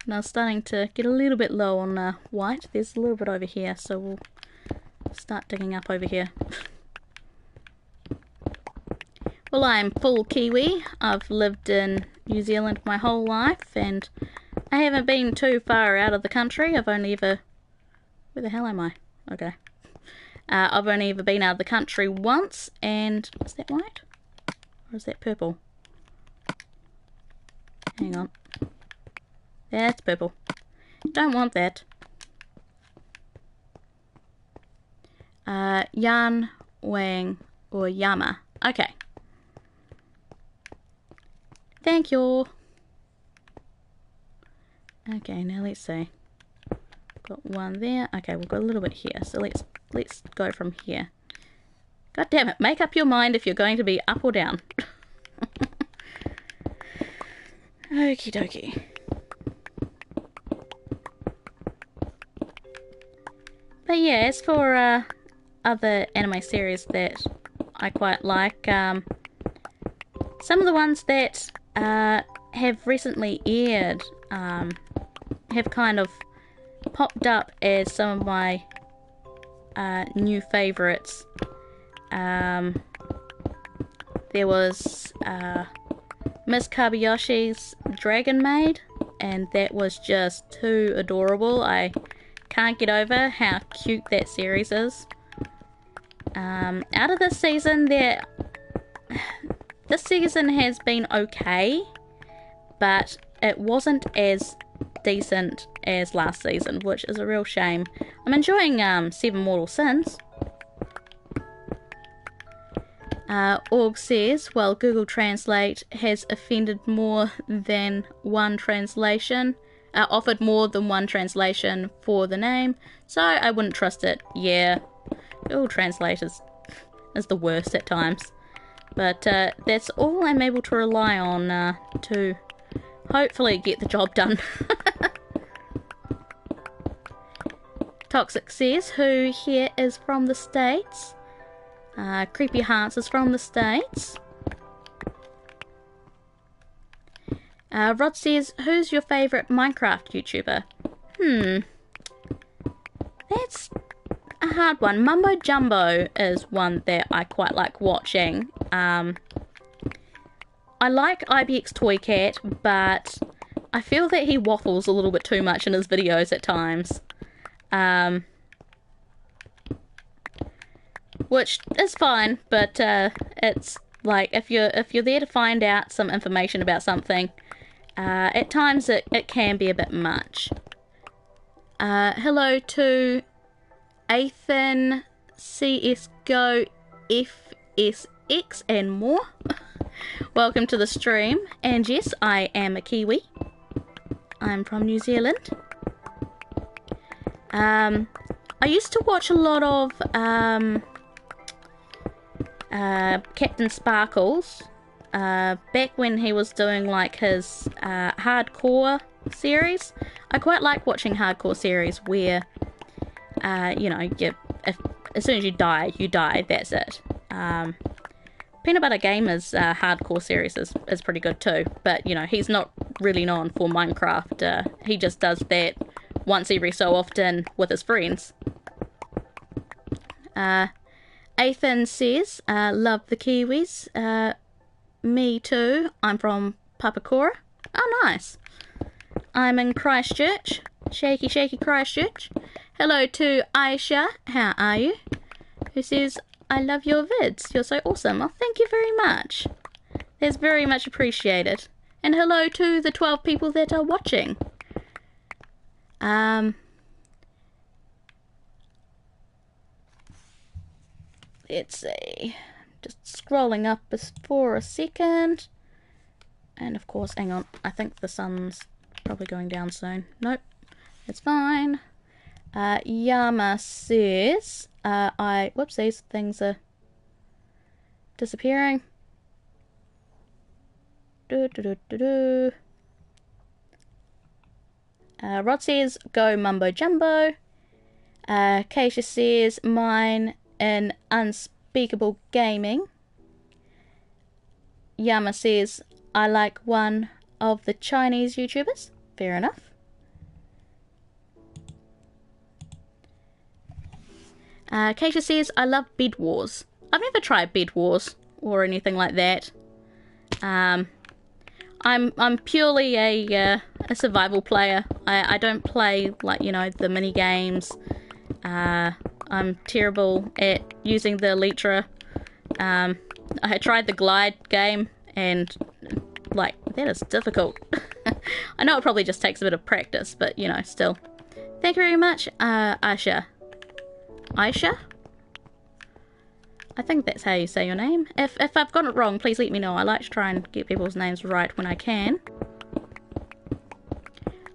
And I was starting to get a little bit low on white. There's a little bit over here, so we'll start digging up over here. Well, I'm full Kiwi. I've lived in New Zealand my whole life, and I haven't been too far out of the country. I've only ever... Where the hell am I? Okay. I've only ever been out of the country once, and... Is that white? Or is that purple? Hang on. That's purple. Don't want that. Yan, Wang, or Yama. Okay. Thank you. Okay, now let's see. Got one there. Okay, we've got a little bit here. So let's go from here. God damn it, make up your mind if you're going to be up or down. Okie dokie. But yeah, as for other anime series that I quite like, some of the ones that have recently aired have kind of popped up as some of my new favourites. There was Miss Kabayoshi's Dragon Maid, and that was just too adorable. I can't get over how cute that series is. Out of this season, this season has been okay, but it wasn't as decent as last season, which is a real shame. I'm enjoying Seven Mortal Sins. Org says, well, Google Translate has offended more than one translation, offered more than one translation for the name, so I wouldn't trust it. Yeah, Google Translate is the worst at times. But that's all I'm able to rely on to hopefully get the job done. Toxic says, who here is from the States? Creepy Hearts is from the States. Rod says, who's your favourite Minecraft YouTuber? That's a hard one. Mumbo Jumbo is one that I quite like watching. I like IBX Toy Cat, but I feel that he waffles a little bit too much in his videos at times. Which is fine, but it's like if you're there to find out some information about something, at times it can be a bit much. Hello to Athen, CSGO, FSX and more. Welcome to the stream. And yes, I am a Kiwi. I'm from New Zealand. I used to watch a lot of Captain Sparkles back when he was doing like his hardcore series. I quite like watching hardcore series where you know, as soon as you die, that's it. Peanut Butter Gamer's hardcore series is pretty good too, but you know, he's not really known for Minecraft. He just does that once every so often with his friends. Athan says, love the Kiwis. Me too. I'm from Papakura. Oh, nice. I'm in Christchurch. Shaky Christchurch. Hello to Aisha. How are you? Who says, I love your vids. You're so awesome. Oh, thank you very much. That's very much appreciated. And hello to the 12 people that are watching. Let's see. Just scrolling up for a second. And of course, hang on. I think the sun's probably going down soon. Nope. It's fine. Yama says, whoopsies, things are disappearing. Rod says, go Mumbo Jumbo. Keisha says, mine in Unspeakable Gaming. Yama says, I like one of the Chinese YouTubers. Fair enough. Keisha says, I love Bed Wars. I've never tried Bed Wars or anything like that. I'm purely a survival player. I don't play, like, you know, the mini games. I'm terrible at using the Elytra. I had tried the Glide game, and like, that is difficult. I know it probably just takes a bit of practice, but you know, still. Thank you very much, Aisha. Aisha? I think that's how you say your name. If I've got it wrong, please let me know. I like to try and get people's names right when I can.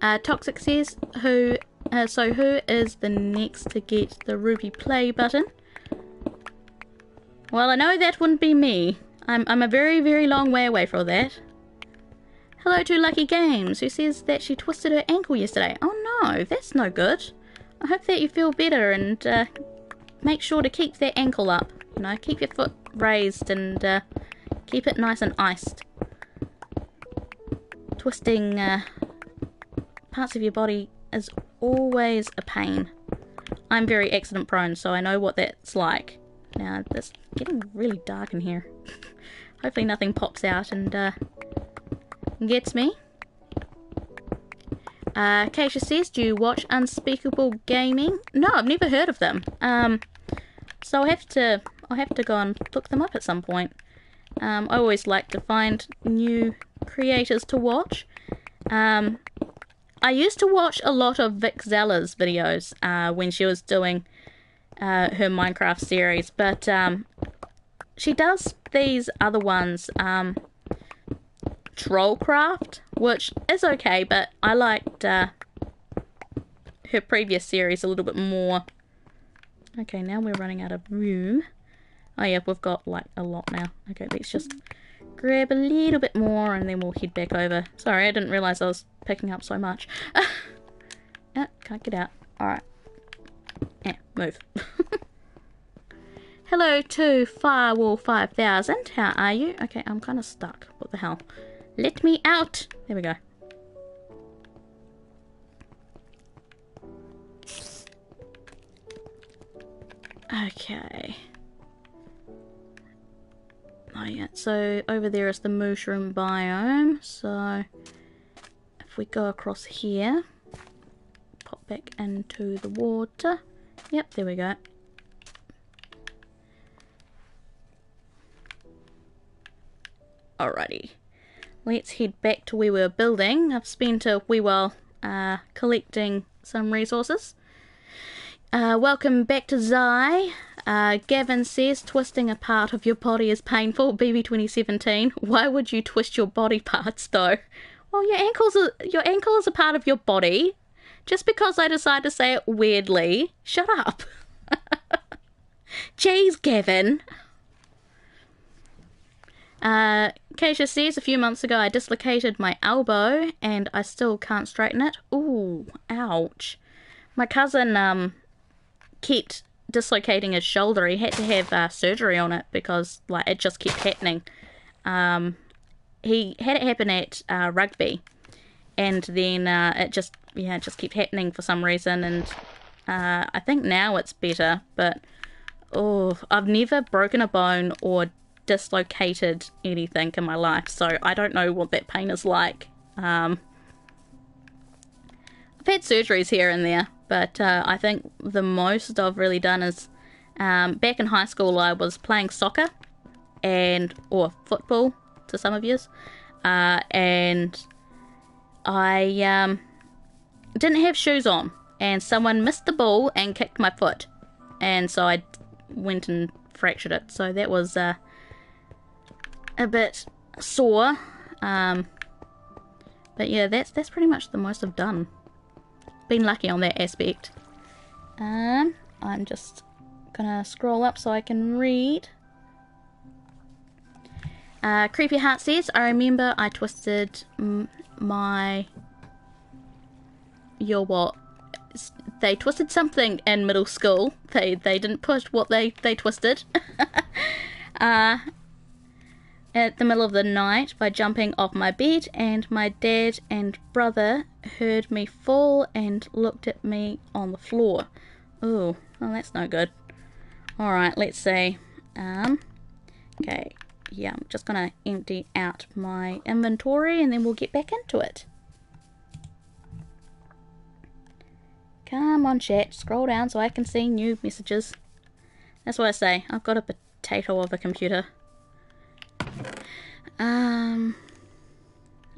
Toxic says, who is the next to get the Ruby play button? Well, I know that wouldn't be me. I'm a very, very long way away from that. Hello to Lucky Games, who says that she twisted her ankle yesterday. Oh no, that's no good. I hope that you feel better, and make sure to keep that ankle up. You know, keep your foot raised and keep it nice and iced. Twisting parts of your body is always a pain. I'm very accident prone, so I know what that's like. Now, it's getting really dark in here. Hopefully nothing pops out and gets me. Keisha says, do you watch Unspeakable Gaming? No, I've never heard of them. So I'll have to go and look them up at some point. I always like to find new creators to watch. I used to watch a lot of Vic Zella's videos when she was doing her Minecraft series, but she does these other ones, Trollcraft, which is okay, but I liked her previous series a little bit more. Okay, now we're running out of room. Oh yeah, we've got like a lot now. Okay, let's just grab a little bit more and then we'll head back over. Sorry, I didn't realise I was picking up so much. Can't get out. Alright. Move. Hello to Firewall 5000. How are you? Okay, I'm kind of stuck. What the hell? Let me out! There we go. Okay. Oh yeah, so over there is the mushroom biome, so if we go across here, pop back into the water. Yep, there we go. Alrighty, let's head back to where we were building. I've spent a wee while collecting some resources. Welcome back to Zai. Gavin says, twisting a part of your body is painful. Bibi 2017. Why would you twist your body parts though? Well, your ankle is a part of your body. Just because I decide to say it weirdly. Shut up. Jeez, Gavin. Keisha says, a few months ago I dislocated my elbow and I still can't straighten it. Ooh, ouch. My cousin kept dislocating his shoulder. He had to have surgery on it because like it just kept happening. He had it happen at rugby, and then it just kept happening for some reason, and I think now it's better, but oh, I've never broken a bone or dislocated anything in my life, so I don't know what that pain is like. I've had surgeries here and there, but I think the most I've really done is back in high school I was playing soccer or football to some of yous, and I didn't have shoes on, and someone missed the ball and kicked my foot, and so I went and fractured it, so that was a bit sore, but yeah, that's pretty much the most I've done. Been lucky on that aspect. I'm just gonna scroll up so I can read. Creepy Heart says, I remember I twisted they twisted something in middle school. They didn't push what they twisted. At the middle of the night by jumping off my bed, and my dad and brother heard me fall and looked at me on the floor. Ooh, well that's no good. Alright, let's see. Okay, yeah, I'm just gonna empty out my inventory and then we'll get back into it. Come on chat, scroll down so I can see new messages. That's what I say, I've got a potato of a computer.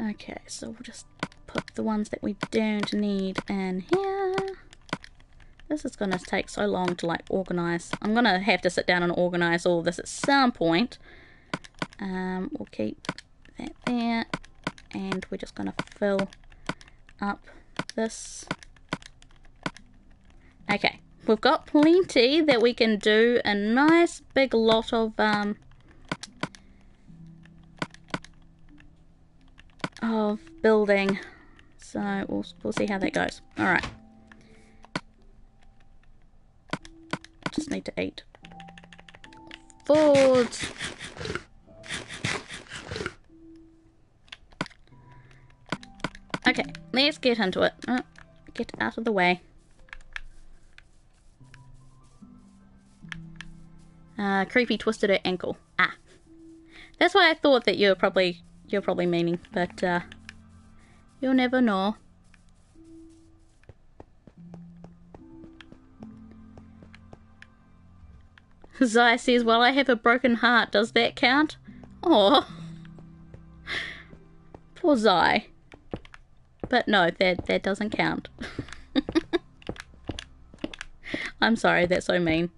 Okay, so we'll just put the ones that we don't need in here. This is gonna take so long to like organize. I'm gonna have to sit down and organize all of this at some point. We'll keep that there, and we're just gonna fill up this. Okay, we've got plenty that we can do a nice big lot of building, so we'll see how that goes. Alright, just need to eat food. Okay, let's get into it. Get out of the way. Creepy twisted her ankle. Ah, that's why I thought that you're probably meaning, but you'll never know. Zaya says, well, I have a broken heart. Does that count? Oh, poor Zai. But no, that doesn't count. I'm sorry, that's so mean.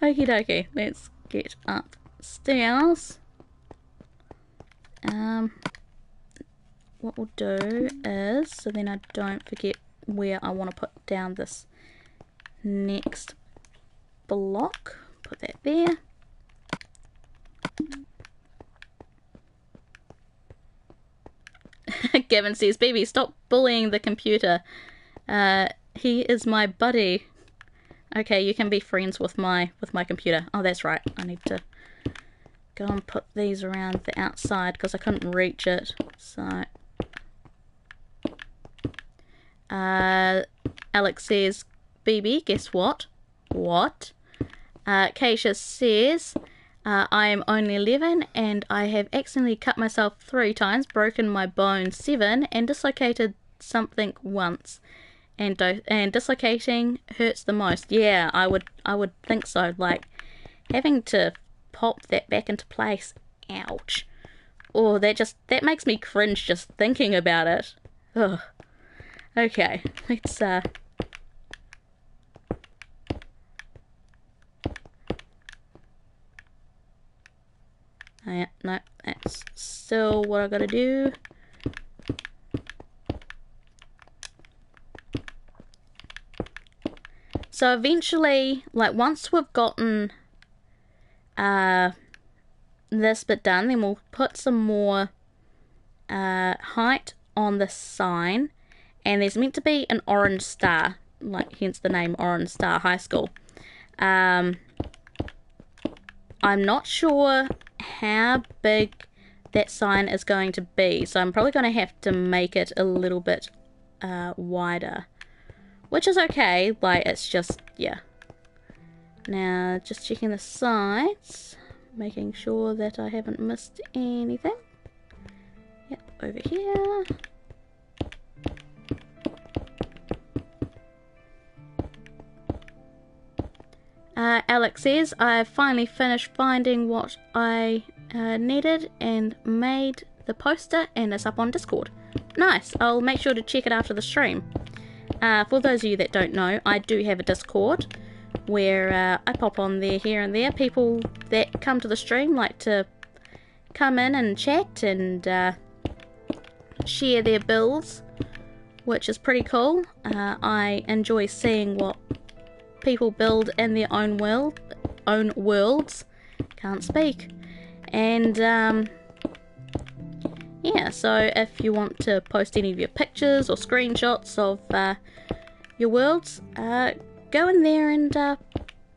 Okie dokie, let's get upstairs. What we'll do is, so then I don't forget where I want to put down this next block, put that there. Gavin says, Bibi, stop bullying the computer. He is my buddy. Okay, you can be friends with my computer. Oh, that's right. I need to go and put these around the outside because I couldn't reach it. So, Alex says, Bibi, guess what? What? Keisha says, I am only 11 and I have accidentally cut myself 3 times, broken my bone 7, and dislocated something once. And dislocating hurts the most. Yeah, I would think so. Like, having to pop that back into place. Ouch. Oh, that makes me cringe just thinking about it. Ugh. Okay, let's yeah, no, that's still what I gotta do. So eventually, like, once we've gotten this bit done, then we'll put some more height on the sign, and there's meant to be an orange star, like hence the name Orange Star High School. I'm not sure how big that sign is going to be, so I'm probably going to have to make it a little bit wider, which is okay. Like, it's just, yeah. Now, just checking the sides, making sure that I haven't missed anything. Yep, over here. Alex says, I've finally finished finding what I needed and made the poster, and it's up on Discord. Nice, I'll make sure to check it after the stream. For those of you that don't know, I do have a Discord where I pop on there here and there. People that come to the stream like to come in and chat and share their builds, which is pretty cool. I enjoy seeing what people build in their own worlds. Can't speak. And yeah, so if you want to post any of your pictures or screenshots of your worlds, go in there and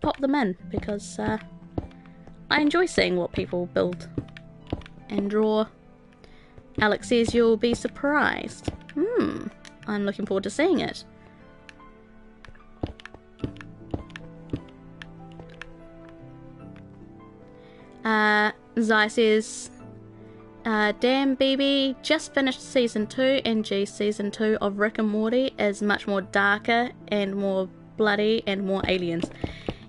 pop them in, because I enjoy seeing what people build and draw. Alex says you'll be surprised. I'm looking forward to seeing it. Zai says, damn, Bibi, just finished season 2, and G, season 2 of Rick and Morty is much more darker and more bloody and more aliens.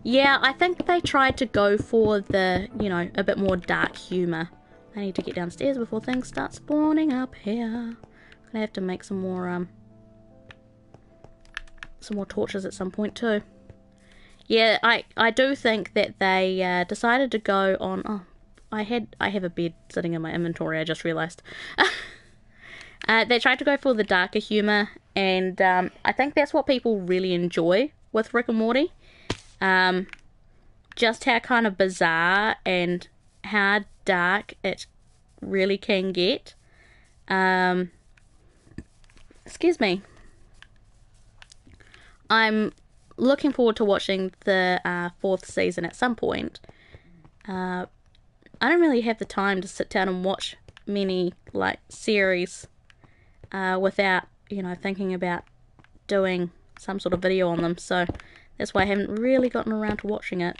Yeah, I think they tried to go for the, you know, a bit more dark humour. I need to get downstairs before things start spawning up here. I'm gonna have to make some more torches at some point too. Yeah, I do think that they decided to go on. Oh, I have a bed sitting in my inventory, I just realised. They tried to go for the darker humour, and I think that's what people really enjoy with Rick and Morty. Just how kind of bizarre and how dark it really can get. Excuse me. I'm looking forward to watching the 4th season at some point. I don't really have the time to sit down and watch many like series without, you know, thinking about doing some sort of video on them, so that's why I haven't really gotten around to watching it.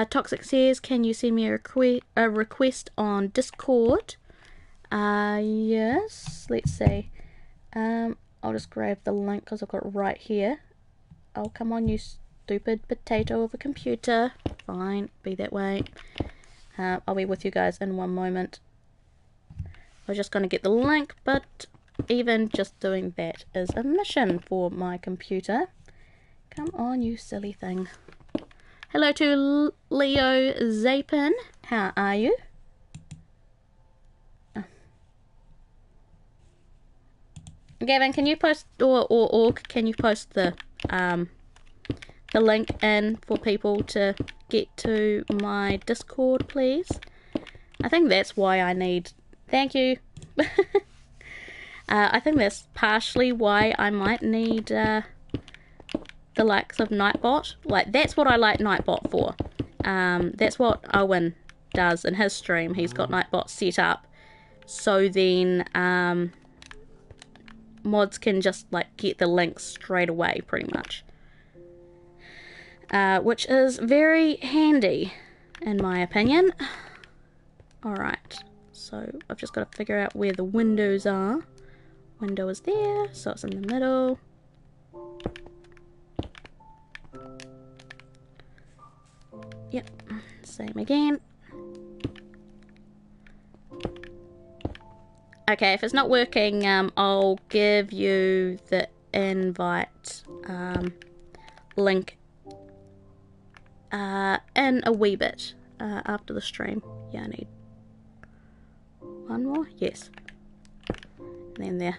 Toxic says, can you send me a request on Discord? Yes, let's see. I'll just grab the link because I've got it right here. Oh, come on, you stupid potato of a computer. Fine, be that way. I'll be with you guys in one moment. I was just going to get the link, but even just doing that is a mission for my computer. Come on, you silly thing. Hello to Leo Zapin. How are you? Gavin, can you post or can you post the link in for people to get to my Discord, please? I think that's why I need. Thank you. I think that's partially why I might need the likes of Nightbot. Like, that's what I like Nightbot for. That's what Owen does in his stream. He's got Nightbot set up so then mods can just like get the links straight away pretty much, which is very handy in my opinion. Alright, so I've just got to figure out where the windows are. Window is there, so it's in the middle. Yep, same again. Okay, if it's not working, I'll give you the invite link in a wee bit after the stream. Yeah, I need one more. Yes. And then there.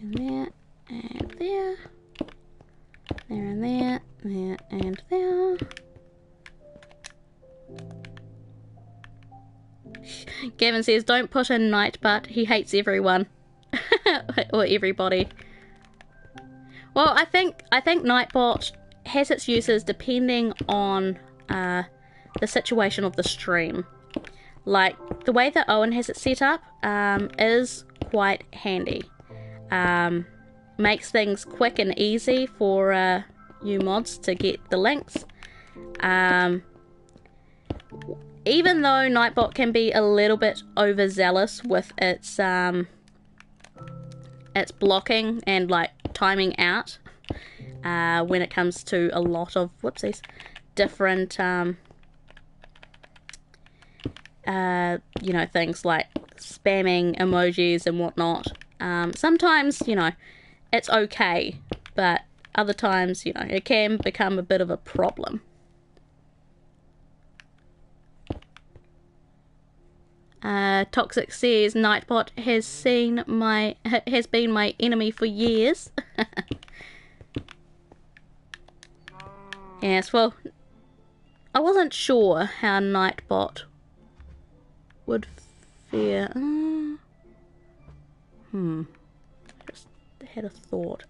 And there, and there. There and there, there and there. Gavin says, don't put in Nightbot, he hates everyone. Or everybody. Well, I think Nightbot has its uses depending on the situation of the stream. Like, the way that Owen has it set up is quite handy. Makes things quick and easy for you mods to get the links. Even though Nightbot can be a little bit overzealous with its blocking and like timing out when it comes to a lot of different you know, things like spamming emojis and whatnot. Sometimes, you know, it's okay, but other times, you know, it can become a bit of a problem. Toxic says Nightbot has been my enemy for years. Yes, well, I wasn't sure how Nightbot would fare. Just had a thought.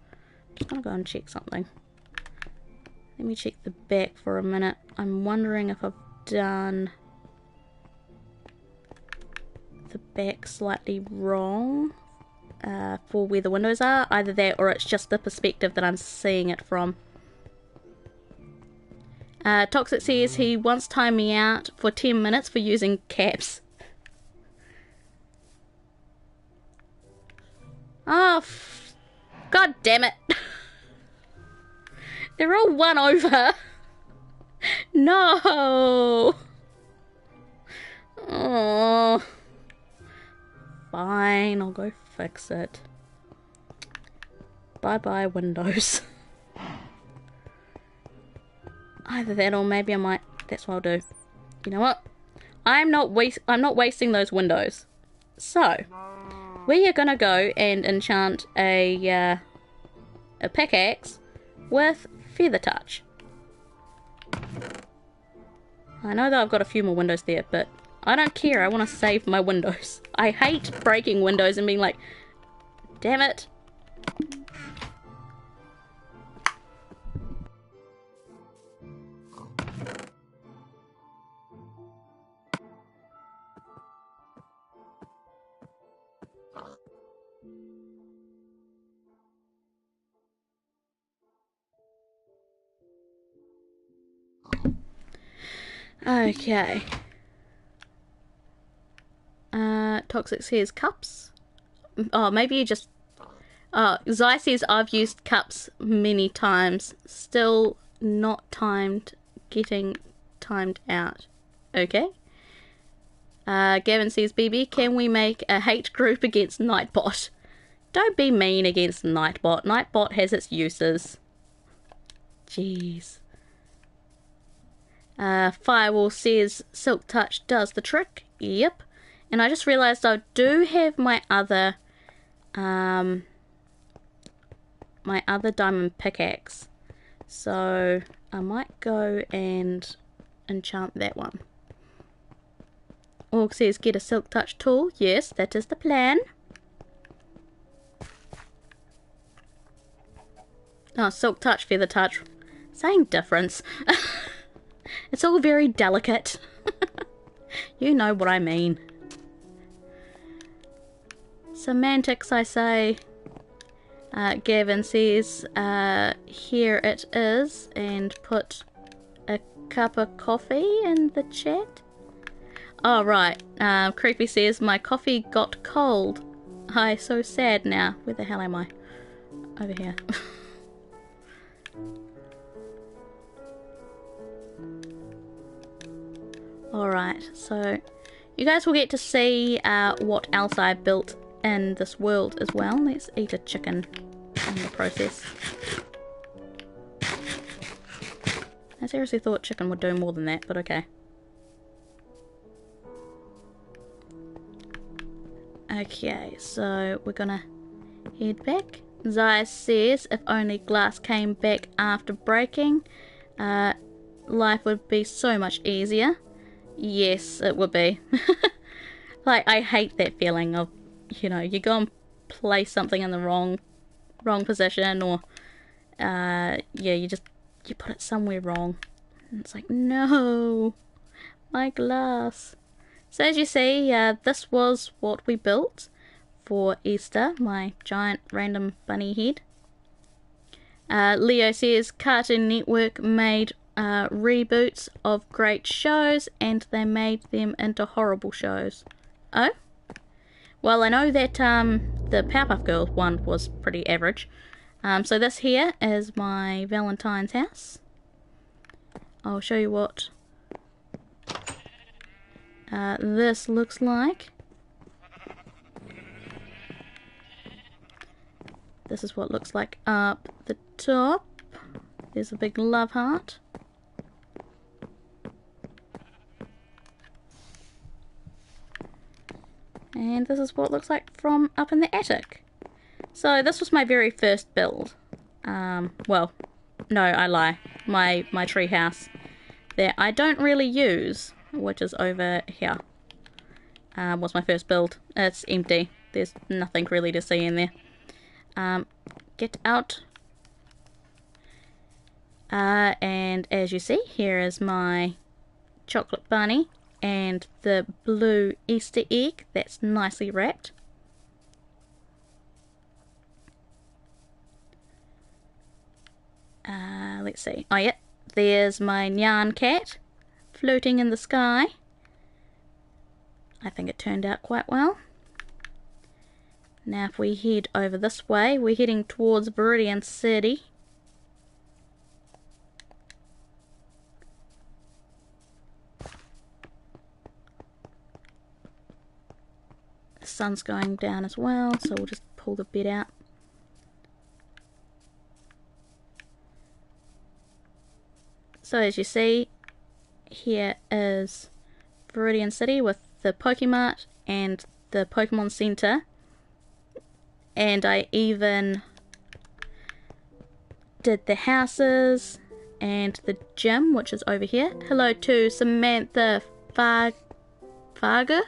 Just gonna go and check something. Let me check the back for a minute. I'm wondering if I've done the back slightly wrong for where the windows are. Either that or it's just the perspective that I'm seeing it from. Toxic says he once timed me out for 10 minutes for using caps. Oh, god damn it. They're all won over. No. Oh. Fine, I'll go fix it. Bye-bye, Windows. Either that or maybe I might... That's what I'll do. You know what? I'm not wasting those windows. So, we are gonna go and enchant a pickaxe with Feather Touch. I know that I've got a few more windows there, but I don't care. I want to save my windows. I hate breaking windows and being like, damn it. Okay. Toxic says cups. Oh, maybe you just... Zai says I've used cups many times. Still not getting timed out. Okay. Gavin says, Bibi, can we make a hate group against Nightbot? Don't be mean against Nightbot. Nightbot has its uses. Jeez. Firewall says Silk Touch does the trick. Yep. And I just realised I do have my other diamond pickaxe. So I might go and enchant that one. Org says get a silk touch tool. Yes, that is the plan. Oh, silk touch, feather touch. Same difference. It's all very delicate. You know what I mean. Semantics, I say. Gavin says, here it is, and put a cup of coffee in the chat. Oh, right. Creepy says, my coffee got cold. Hi, so sad now. Where the hell am I? Over here. Alright, so you guys will get to see what else I built in this world as well. Let's eat a chicken in the process. I seriously thought chicken would do more than that, but okay. Okay, so we're gonna head back. Zaya says, if only glass came back after breaking, life would be so much easier. Yes, it would be. Like, I hate that feeling of, you know, you go and place something in the wrong position, or yeah, you put it somewhere wrong, and it's like, no, my glass. So as you see, this was what we built for Easter, my giant random bunny head. Leo says Cartoon Network made reboots of great shows, and they made them into horrible shows. Oh? Well, I know that the Powerpuff Girls one was pretty average. So this here is my Valentine's house. I'll show you what this looks like. This is what it looks like up the top. There's a big love heart. And this is what it looks like from up in the attic. So this was my very first build. Well, no, I lie. My tree house that I don't really use, which is over here, was my first build. It's empty. There's nothing really to see in there. Get out. And as you see, here is my chocolate bunny and the blue Easter egg that's nicely wrapped. Let's see. Oh yeah, there's my Nyan cat floating in the sky. I think it turned out quite well. Now if we head over this way, we're heading towards Viridian City. The sun's going down as well, so we'll just pull the bed out. So as you see, here is Viridian City with the Pokemart and the Pokemon Center. And I even did the houses and the gym, which is over here. Hello to Samantha Farger.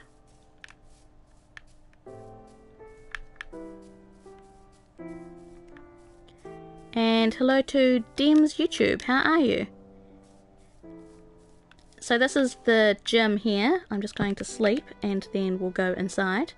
And hello to Dems YouTube. How are you? So this is the gym here. I'm just going to sleep and then we'll go inside.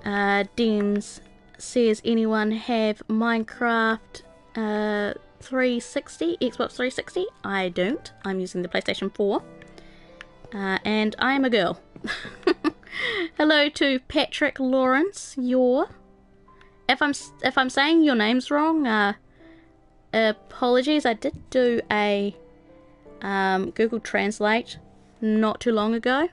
Dems says, anyone have Minecraft 360, Xbox 360? I don't. I'm using the PlayStation 4. And I am a girl. Hello to Patrick Lawrence. If I'm saying your name's wrong, apologies. I did do a Google Translate not too long ago,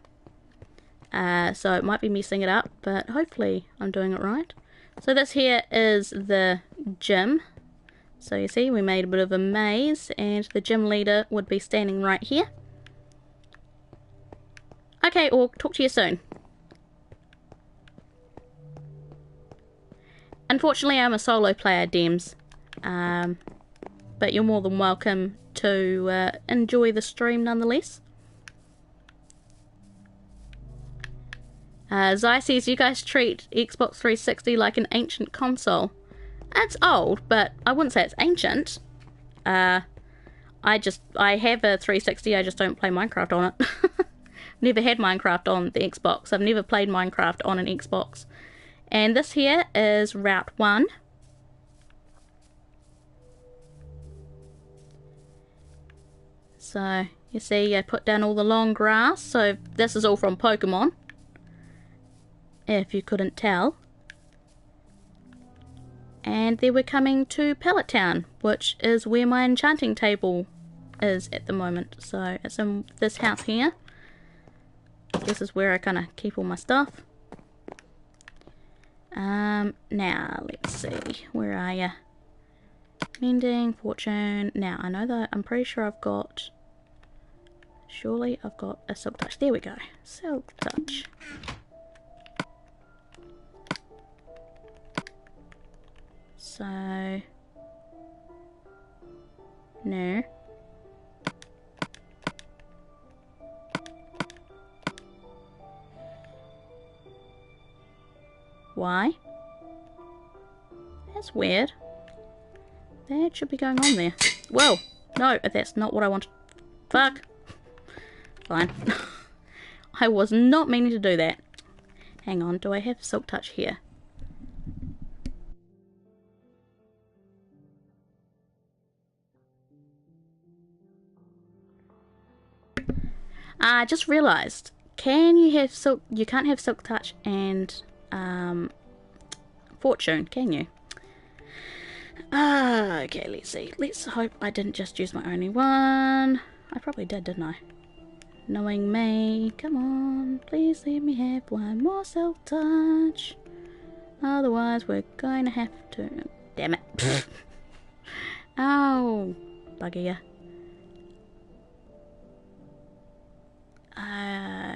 so it might be messing it up, but hopefully I'm doing it right. So this here is the gym. So you see, we made a bit of a maze, and the gym leader would be standing right here. Okay, Orc, talk to you soon. Unfortunately, I'm a solo player, Dems. But you're more than welcome to enjoy the stream nonetheless. Zai says, you guys treat Xbox 360 like an ancient console. It's old, but I wouldn't say it's ancient. I have a 360, I just don't play Minecraft on it. Never had Minecraft on the Xbox. I've never played Minecraft on an Xbox. And this here is Route 1. So, you see, I put down all the long grass. So, this is all from Pokemon, if you couldn't tell. And then we're coming to Pallet Town, which is where my enchanting table is at the moment. So, it's in this house here. This is where I kind of keep all my stuff. Now, let's see. Where are you? Mending, fortune. Now, I know that I'm pretty sure I've got... Surely I've got a silk touch. There we go. Silk touch. So... No. Why? That's weird. That should be going on there. Whoa! No, that's not what I wanted. Fuck! Fine. I was not meaning to do that. Hang on, do I have silk touch here? I just realised. Can you have silk... You can't have silk touch and... fortune, can you? Okay, let's see. Let's hope I didn't just use my only one. I probably did, didn't I? Knowing me. Come on, please let me have one more silk touch. Otherwise, we're going to have to... Damn it. Oh, bugger ya.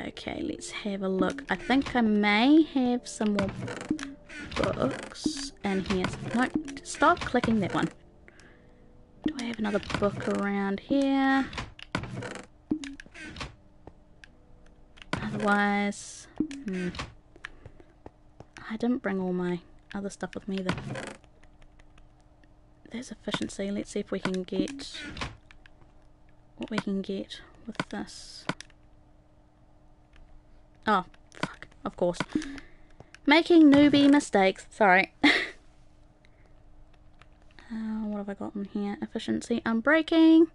Okay, let's have a look. I think I may have some more books in here. No, stop clicking that one. Do I have another book around here? Otherwise, I didn't bring all my other stuff with me either. There's efficiency. Let's see if we can get what we can get with this. Oh, fuck. Of course. Making newbie mistakes. Sorry. What have I got in here? Efficiency. Unbreaking.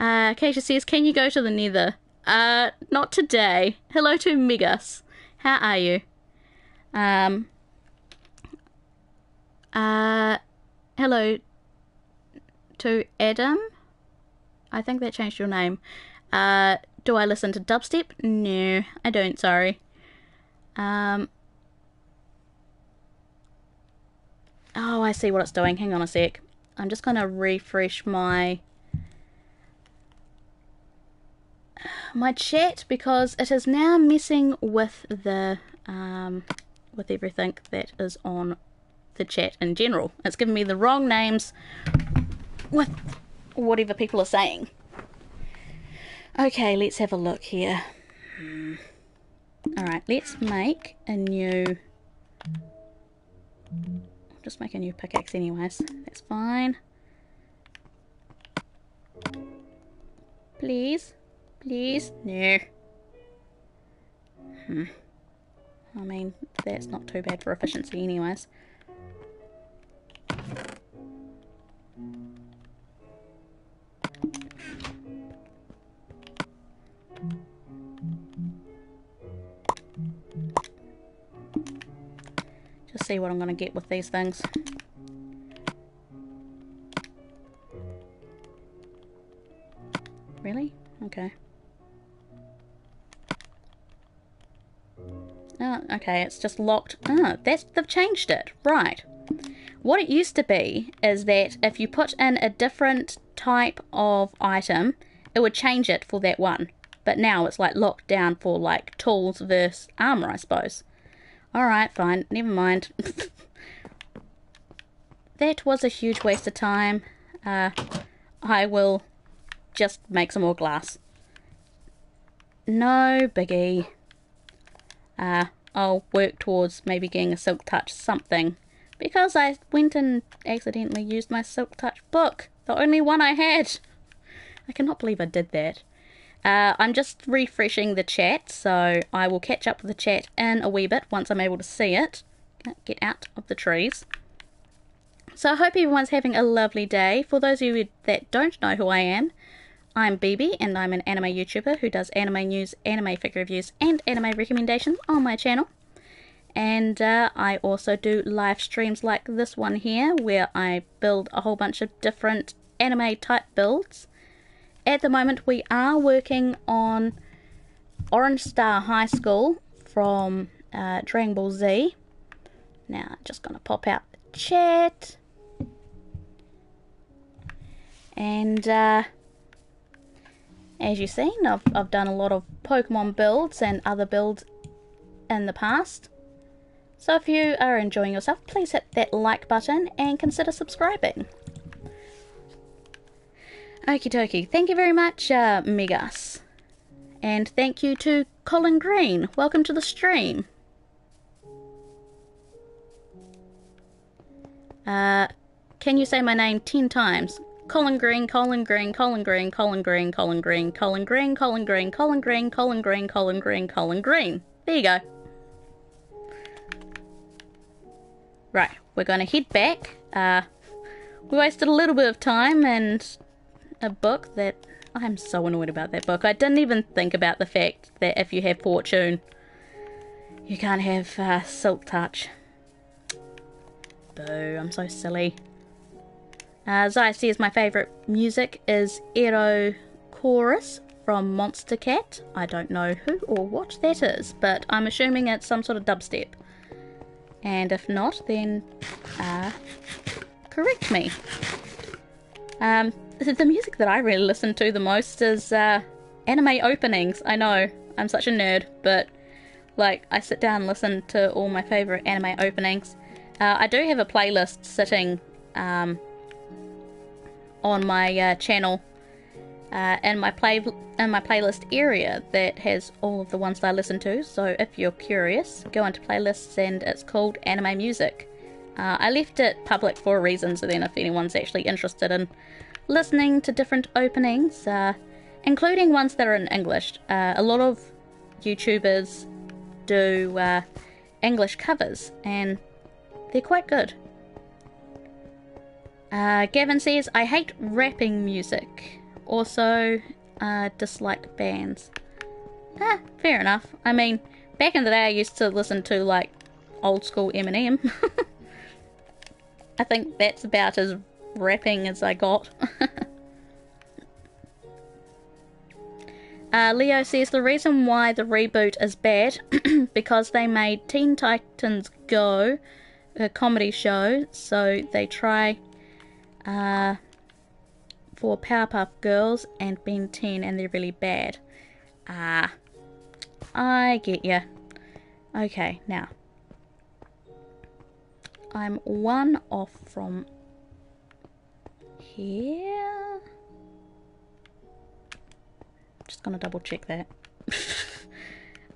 Keisha says, can you go to the nether? Not today. Hello to Megas. How are you? Hello to Adam. I think that changed your name. Do I listen to dubstep? No, I don't, sorry. Oh, I see what it's doing. Hang on a sec. I'm just going to refresh my chat because it is now messing with the with everything that is on the chat in general. It's giving me the wrong names with whatever people are saying. Okay, let's have a look here. Alright, let's make a new... Just make a new pickaxe anyways. That's fine. Please? Please? No. I mean, that's not too bad for efficiency anyways. Just see what I'm going to get with these things. Really? Okay. Oh, okay, it's just locked. Oh, they've changed it. Right. What it used to be is that if you put in a different type of item, it would change it for that one. But now it's like locked down for like tools versus armor, I suppose. Alright, fine. Never mind. That was a huge waste of time. I will just make some more glass. No biggie. I'll work towards maybe getting a Silk Touch something. Because I went and accidentally used my Silk Touch book. The only one I had. I cannot believe I did that. I'm just refreshing the chat, so I will catch up with the chat in a wee bit once I'm able to see it. Get out of the trees. So I hope everyone's having a lovely day. For those of you that don't know who I am, I'm Bibi, and I'm an anime YouTuber who does anime news, anime figure reviews, and anime recommendations on my channel. And I also do live streams like this one here, where I build a whole bunch of different anime type builds. At the moment we are working on Orange Star High School from Dragon Ball Z. Now, just going to pop out the chat. And as you've seen, I've done a lot of Pokemon builds and other builds in the past. So if you are enjoying yourself, please hit that like button and consider subscribing. Okie dokie. Thank you very much, Megas. And thank you to Colin Green. Welcome to the stream. Can you say my name 10 times? Colin Green, Colin Green, Colin Green, Colin Green, Colin Green, Colin Green, Colin Green, Colin Green, Colin Green, Colin Green, Colin Green. There you go. Right, we're going to head back. We wasted a little bit of time and a book that... I'm so annoyed about that book. I didn't even think about the fact that if you have Fortune, you can't have Silk Touch. Boo, I'm so silly. Zaya says my favourite music is Ero Chorus from Monster Cat. I don't know who or what that is, but I'm assuming it's some sort of dubstep. And if not, then correct me. The music that I really listen to the most is anime openings. I know, I'm such a nerd, but like I sit down and listen to all my favourite anime openings. I do have a playlist sitting on my channel in my playlist area that has all of the ones that I listen to. So if you're curious, go into playlists and it's called Anime Music. I left it public for a reason, so then if anyone's actually interested in listening to different openings, including ones that are in English. A lot of YouTubers do English covers, and they're quite good. Gavin says, I hate rapping music. Also, disliked bands. Fair enough. I mean, back in the day I used to listen to, like, old school Eminem. I think that's about as rapping as I got. Leo says the reason why the reboot is bad because they made Teen Titans Go a comedy show, so they try for Powerpuff Girls and Ben 10 and they're really bad. I get ya. Okay, now I'm one off from here. Just gonna double check that.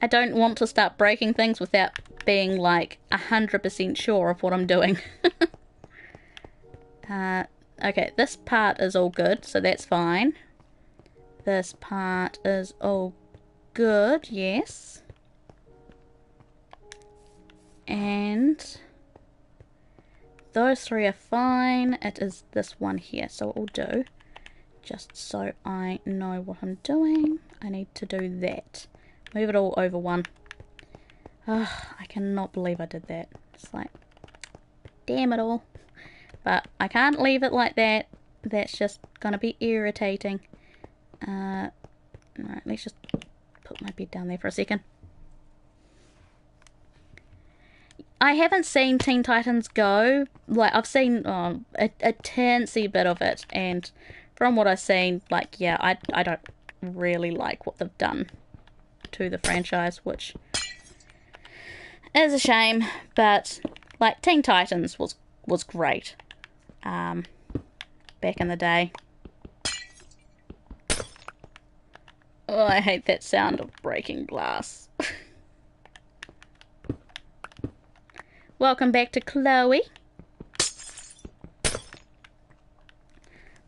I don't want to start breaking things without being like 100% sure of what I'm doing. Okay, this part is all good, so that's fine. This part is all good, yes. And those three are fine. It is this one here, so it will do. Just so I know what I'm doing, I need to do that. Move it all over one. Oh, I cannot believe I did that. It's like, damn it all. But I can't leave it like that. That's just gonna be irritating. Alright, let's just put my bed down there for a second. I haven't seen Teen Titans Go. Like, I've seen a teensy bit of it, and from what I've seen, like, yeah, I don't really like what they've done to the franchise, which is a shame. But like, Teen Titans was great back in the day. Oh, I hate that sound of breaking glass. Welcome back to Chloe.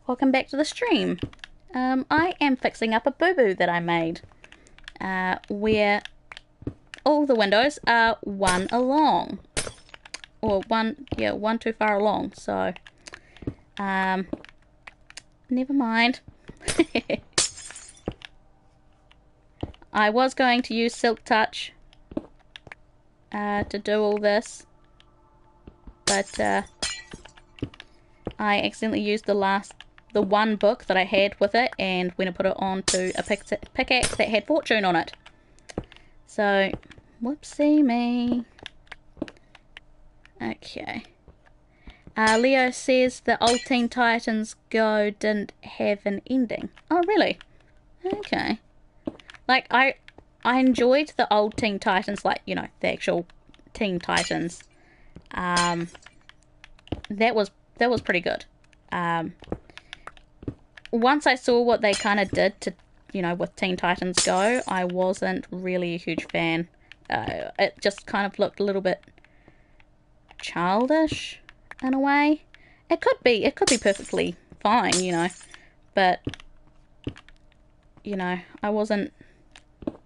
Welcome back to the stream. I am fixing up a boo-boo that I made. Where all the windows are one along. Or one too far along, so never mind. I was going to use Silk Touch to do all this, but I accidentally used the one book that I had with it, and when I put it onto a pickaxe that had fortune on it. So, whoopsie me. Okay. Leo says the old Teen Titans Go didn't have an ending. Oh, really? Okay. Like, I enjoyed the old Teen Titans, like, you know, the actual Teen Titans. That was pretty good. Once I saw what they kind of did to, you know, with Teen Titans Go, I wasn't really a huge fan. It just kind of looked a little bit childish in a way. It could be perfectly fine, you know, but you know, I wasn't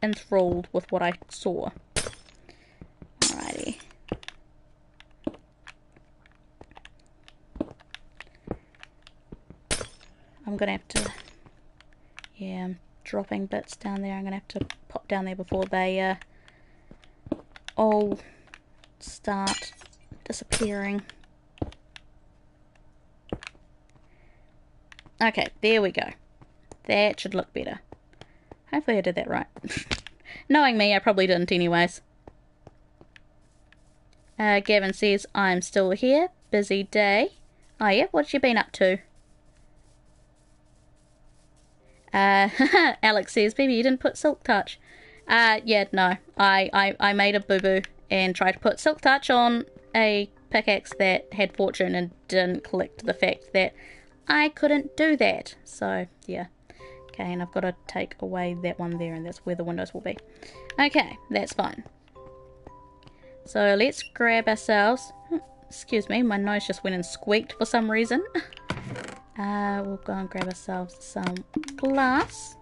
enthralled with what I saw. Alrighty. I'm gonna have to, yeah, I'm dropping bits down there. I'm gonna have to pop down there before they all start disappearing. Okay, there we go. That should look better. Hopefully I did that right. Knowing me, I probably didn't anyways. Gavin says, I'm still here. Busy day. Oh yeah, what have you been up to? Alex says, Bibi, you didn't put Silk Touch. Yeah, no. I made a boo-boo and tried to put Silk Touch on a pickaxe that had fortune and didn't collect the fact that I couldn't do that. So, yeah. Okay, and I've got to take away that one there, and that's where the windows will be. Okay, that's fine. So, let's grab ourselves... Excuse me, my nose just went and squeaked for some reason. We'll go and grab ourselves some glass.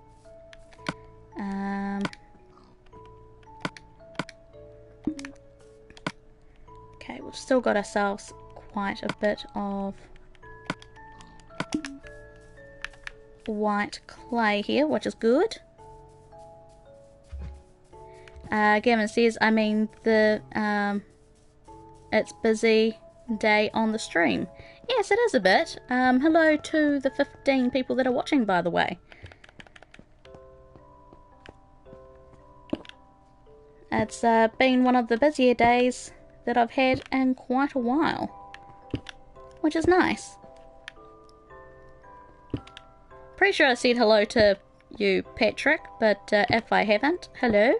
Okay, we've still got ourselves quite a bit of white clay here, which is good. Gavin says, I mean, it's busy day on the stream. Yes, it is a bit. Hello to the 15 people that are watching, by the way. It's been one of the busier days that I've had in quite a while, which is nice. Pretty sure I said hello to you, Patrick, but if I haven't, hello.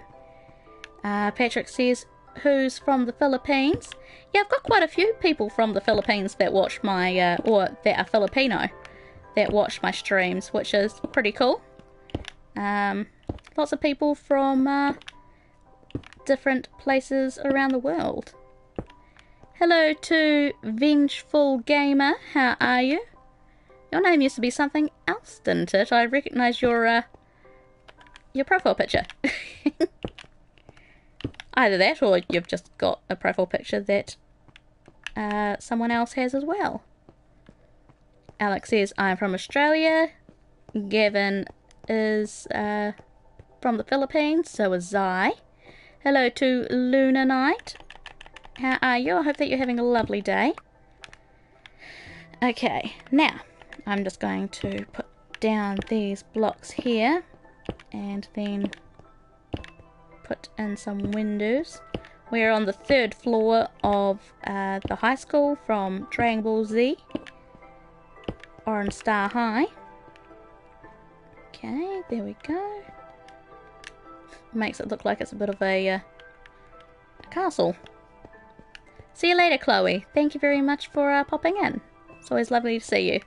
Patrick says, who's from the Philippines? Yeah, I've got quite a few people from the Philippines that watch my, or that are Filipino, that watch my streams, which is pretty cool. Lots of people from different places around the world. Hello to Vengeful Gamer, how are you? Your name used to be something else, didn't it? I recognise your profile picture. Either that, or you've just got a profile picture that someone else has as well. Alex says, I'm from Australia. Gavin is from the Philippines, so is Zai. Hello to Luna Knight. How are you? I hope that you're having a lovely day. Okay, now I'm just going to put down these blocks here and then put in some windows. We're on the 3rd floor of the high school from Dragon Ball Z, Orange Star High. Okay, there we go. Makes it look like it's a bit of a castle. See you later, Chloe. Thank you very much for popping in. It's always lovely to see you.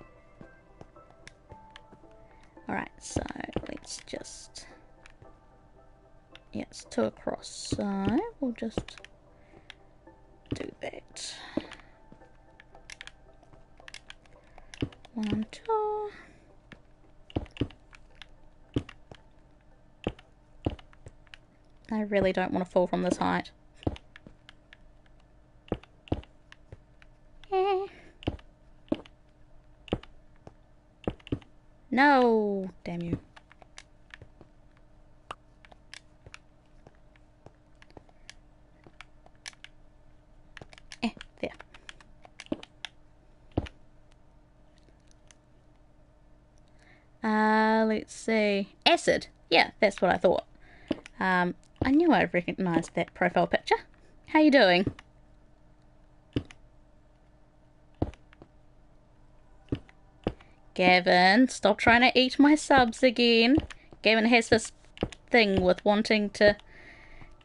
Alright, so let's just Yeah, it's 2 across, so we'll just do that. 1, 2. I really don't want to fall from this height. No! Damn you. There. Let's see. Acid! Yeah, that's what I thought. I knew I'd recognise that profile picture. How you doing? Gavin, stop trying to eat my subs again. Gavin has this thing with wanting to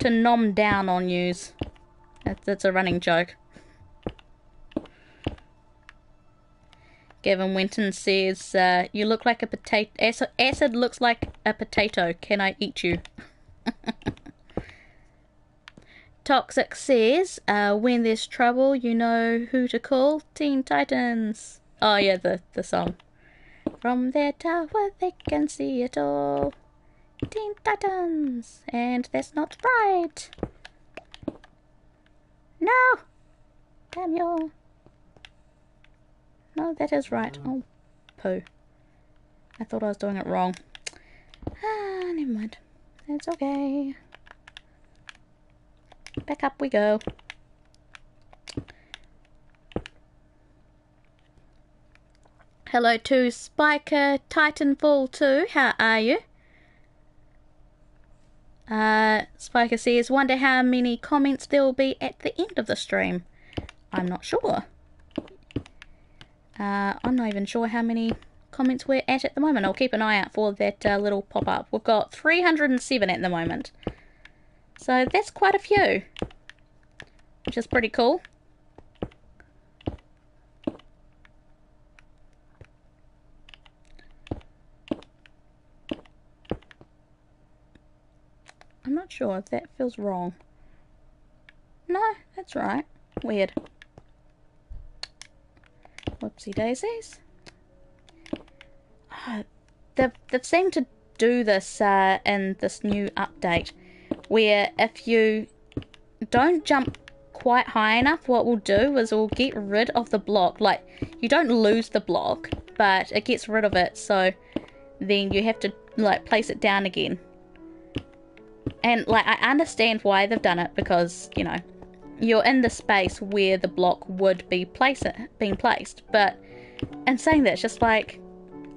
nom down on yous. That's a running joke. Gavin Winton says, you look like a potato. Acid looks like a potato. Can I eat you? Toxic says, when there's trouble, you know who to call. Teen Titans. Oh yeah, the song. From their tower they can see it all. Teen Titans. And that's not right. No! Damn you. No, that is right. Oh, poo. I thought I was doing it wrong. Ah, never mind. It's okay. Back up we go. Hello to Spiker Titanfall 2. How are you? Spiker says, wonder how many comments there will be at the end of the stream. I'm not sure. I'm not even sure how many comments we're at the moment. I'll keep an eye out for that little pop-up. We've got 307 at the moment. So that's quite a few. Which is pretty cool. I'm not sure if that feels wrong. No, that's right. Weird. Whoopsie daisies. They've seemed to do this in this new update, where if you don't jump quite high enough, what we'll do is we'll get rid of the block. Like, you don't lose the block, but it gets rid of it, so then you have to like place it down again. And like, I understand why they've done it, because, you know, you're in the space where the block would be being placed. But in saying that, it's just like,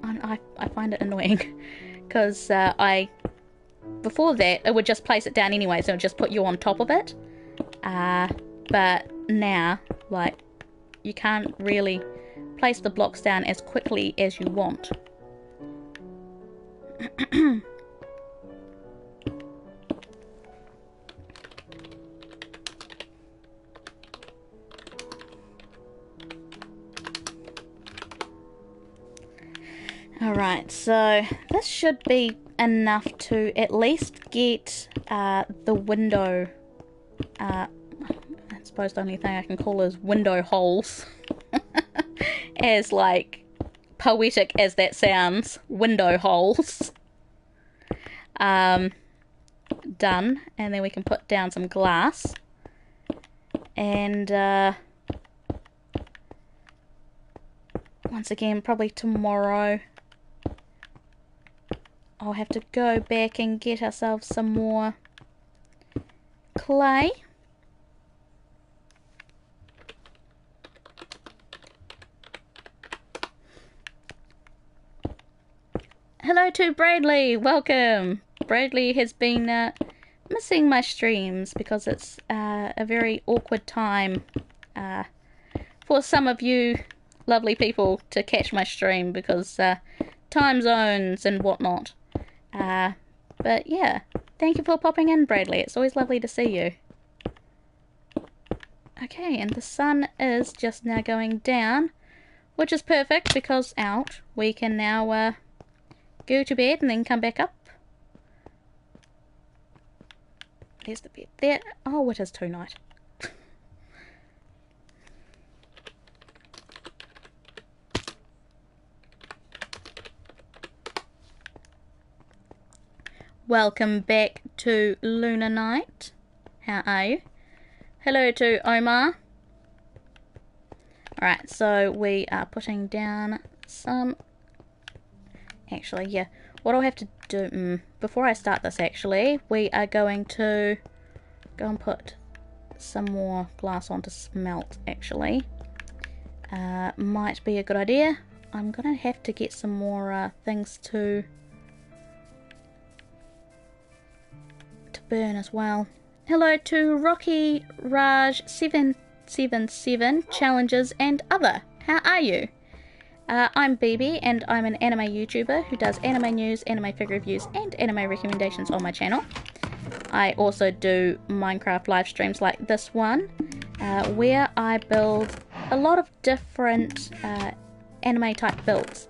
I find it annoying, because before that it would just place it down anyway, so it would just put you on top of it. But now, like, you can't really place the blocks down as quickly as you want. Alright, so this should be enough to at least get the window, I suppose the only thing I can call is window holes, as like poetic as that sounds, window holes, done, and then we can put down some glass, and once again, probably tomorrow I'll have to go back and get ourselves some more clay. Hello to Bradley, welcome. Bradley has been missing my streams because it's a very awkward time for some of you lovely people to catch my stream, because time zones and whatnot. But yeah, thank you for popping in, Bradley. It's always lovely to see you. Okay, and the sun is just now going down, which is perfect, because we can now go to bed and then come back up. there's the bed there. Oh, it is too night. Welcome back to Lunar Night. How are you? Hello to Omar. Alright, so we are putting down some... Actually, yeah. What I'll have to do... before I start this, actually, we are going to go and put some more glass on to smelt, actually. Might be a good idea. I'm going to have to get some more things to burn as well. Hello to Rocky Raj 777 Challenges and Other. How are you? I'm Bibi and I'm an anime YouTuber who does anime news, anime figure reviews and anime recommendations on my channel. I also do Minecraft live streams like this one where I build a lot of different anime type builds.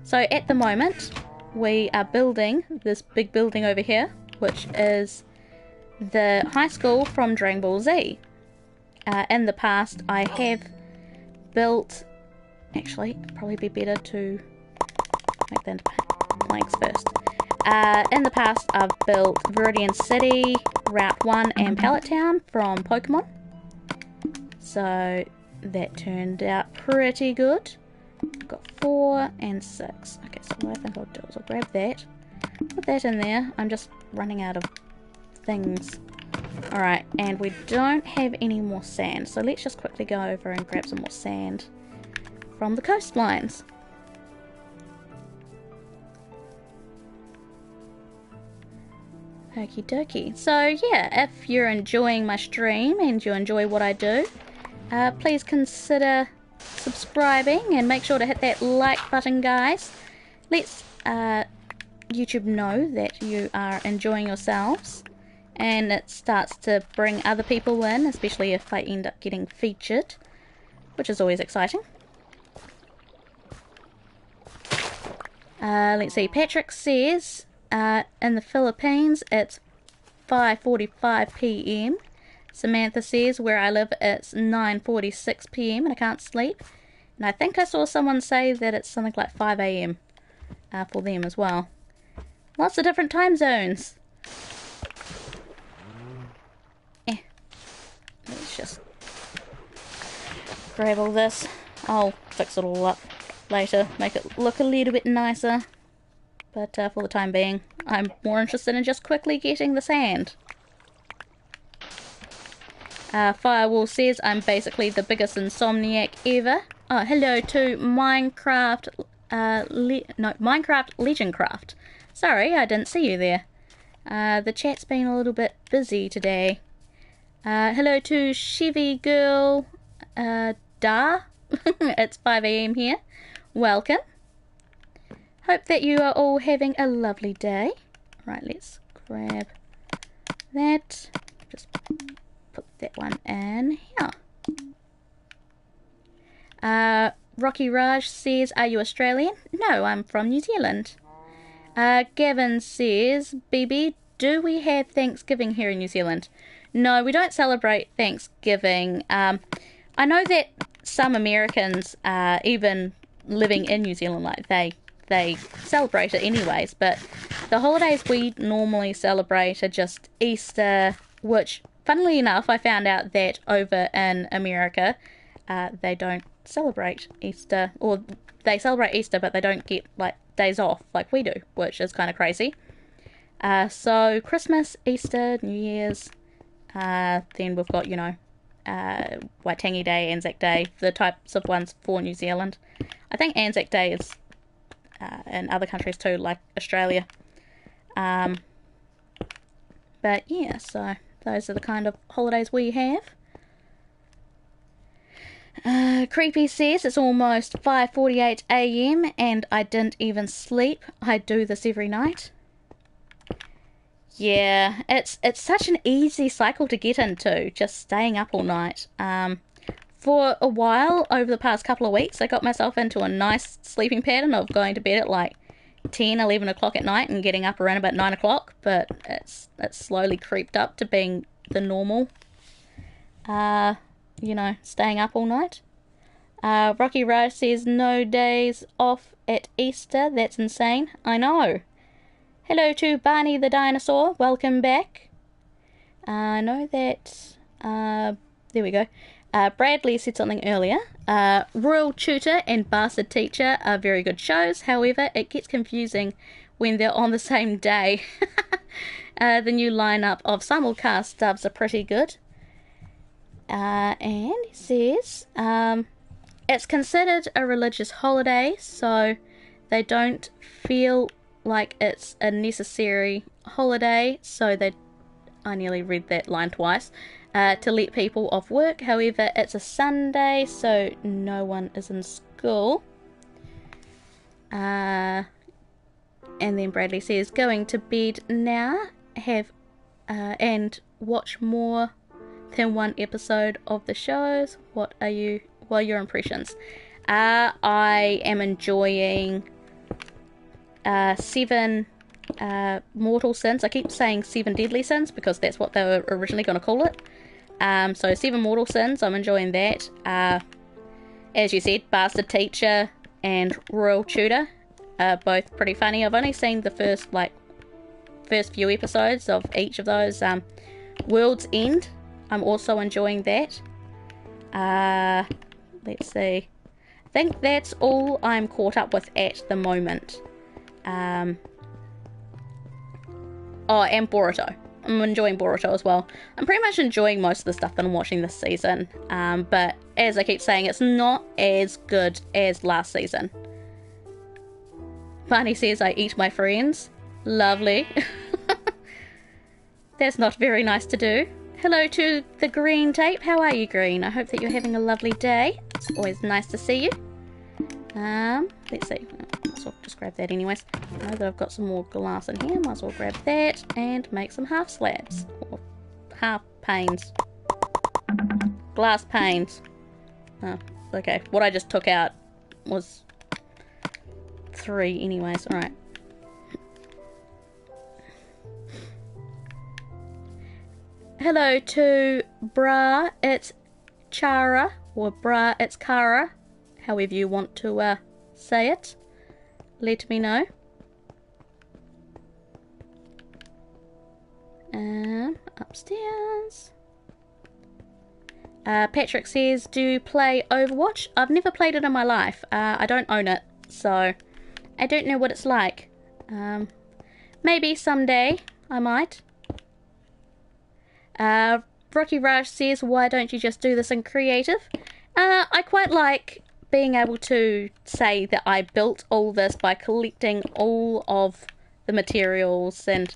So at the moment we are building this big building over here, which is the high school from Dragon Ball Z. In the past I have built, actually it'd probably be better to make them planks first. In the past I've built Viridian City, Route 1 and Pallet Town from Pokemon. So that turned out pretty good. I've got 4 and 6. Okay, so what I think I'll do is I'll grab that, put that in there. I'm just running out of things. Alright, and we don't have any more sand, so let's just quickly go over and grab some more sand from the coastlines. Okie dokie. So yeah, if you're enjoying my stream and you enjoy what I do, please consider subscribing and make sure to hit that like button, guys. Let's YouTube know that you are enjoying yourselves, and it starts to bring other people in, especially if I end up getting featured, which is always exciting. Let's see, Patrick says in the Philippines it's 5:45 PM. Samantha says where I live it's 9:46 PM and I can't sleep. And I think I saw someone say that it's something like 5 AM for them as well. Lots of different time zones. Let's just grab all this. I'll fix it all up later, make it look a little bit nicer. But for the time being, I'm more interested in just quickly getting the sand. Firewall says I'm basically the biggest insomniac ever. Oh, hello to Minecraft, Minecraft Legendcraft. Sorry, I didn't see you there. The chat's been a little bit busy today. Hello to Chevy Girl, It's 5 AM here. Welcome. Hope that you are all having a lovely day. Right, let's grab that. Just put that one in here. Rocky Raj says, are you Australian? No, I'm from New Zealand. Gavin says, Bibi, do we have Thanksgiving here in New Zealand? No, we don't celebrate Thanksgiving. I know that some Americans, even living in New Zealand, like they celebrate it anyways, but the holidays we normally celebrate are just Easter, which, funnily enough, I found out that over in America, they don't celebrate Easter, or they celebrate Easter, but they don't get, like, days off like we do, which is kind of crazy. So, Christmas, Easter, New Year's, then we've got, you know, Waitangi Day, Anzac Day, the types of ones for New Zealand. I think Anzac Day is in other countries too, like Australia. But yeah, so those are the kind of holidays we have. Creepy says it's almost 5:48 AM and I didn't even sleep. I do this every night. Yeah, it's such an easy cycle to get into, just staying up all night. For a while, over the past couple of weeks, I got myself into a nice sleeping pattern of going to bed at like 10, 11 o'clock at night and getting up around about 9 o'clock, but it's slowly creeped up to being the normal, you know, staying up all night. Rocky Rose says, no days off at Easter, that's insane. I know. Hello to Barney the Dinosaur, welcome back. I know that, there we go. Bradley said something earlier. Royal Tutor and Bastard Teacher are very good shows, however, it gets confusing when they're on the same day. The new lineup of simulcast dubs are pretty good. And he says, it's considered a religious holiday, so they don't feel like it's a necessary holiday, so I nearly read that line twice, to let people off work. However, it's a Sunday, so no one is in school. And then Bradley says, going to bed now, and watch more than one episode of the shows. What are your impressions? I am enjoying 7 mortal sins. I keep saying 7 deadly sins because that's what they were originally going to call it. So 7 mortal sins, I'm enjoying that. As you said, Bastard Teacher and Royal Tutor are both pretty funny. I've only seen the first few episodes of each of those. World's End, I'm also enjoying that. Let's see. I think that's all I'm caught up with at the moment. Oh, and Boruto. I'm enjoying Boruto as well. I'm pretty much enjoying most of the stuff that I'm watching this season. But as I keep saying, it's not as good as last season. Barney says, I eat my friends. Lovely. That's not very nice to do. Hello to the Green Tape. How are you, Green? I hope that you're having a lovely day. It's always nice to see you. Let's see. Might as well just grab that anyways. Now that I've got some more glass in here, might as well grab that and make some half slabs. Or half panes. Glass panes. Oh, okay. What I just took out was 3 anyways. Alright. Hello to Bra, it's Chara, or Bra, it's Kara, however you want to say it. Let me know. Upstairs. Patrick says, do you play Overwatch? I've never played it in my life. I don't own it, so I don't know what it's like. Maybe someday I might. Rocky Raj says, why don't you just do this in creative? I quite like being able to say that I built all this by collecting all of the materials and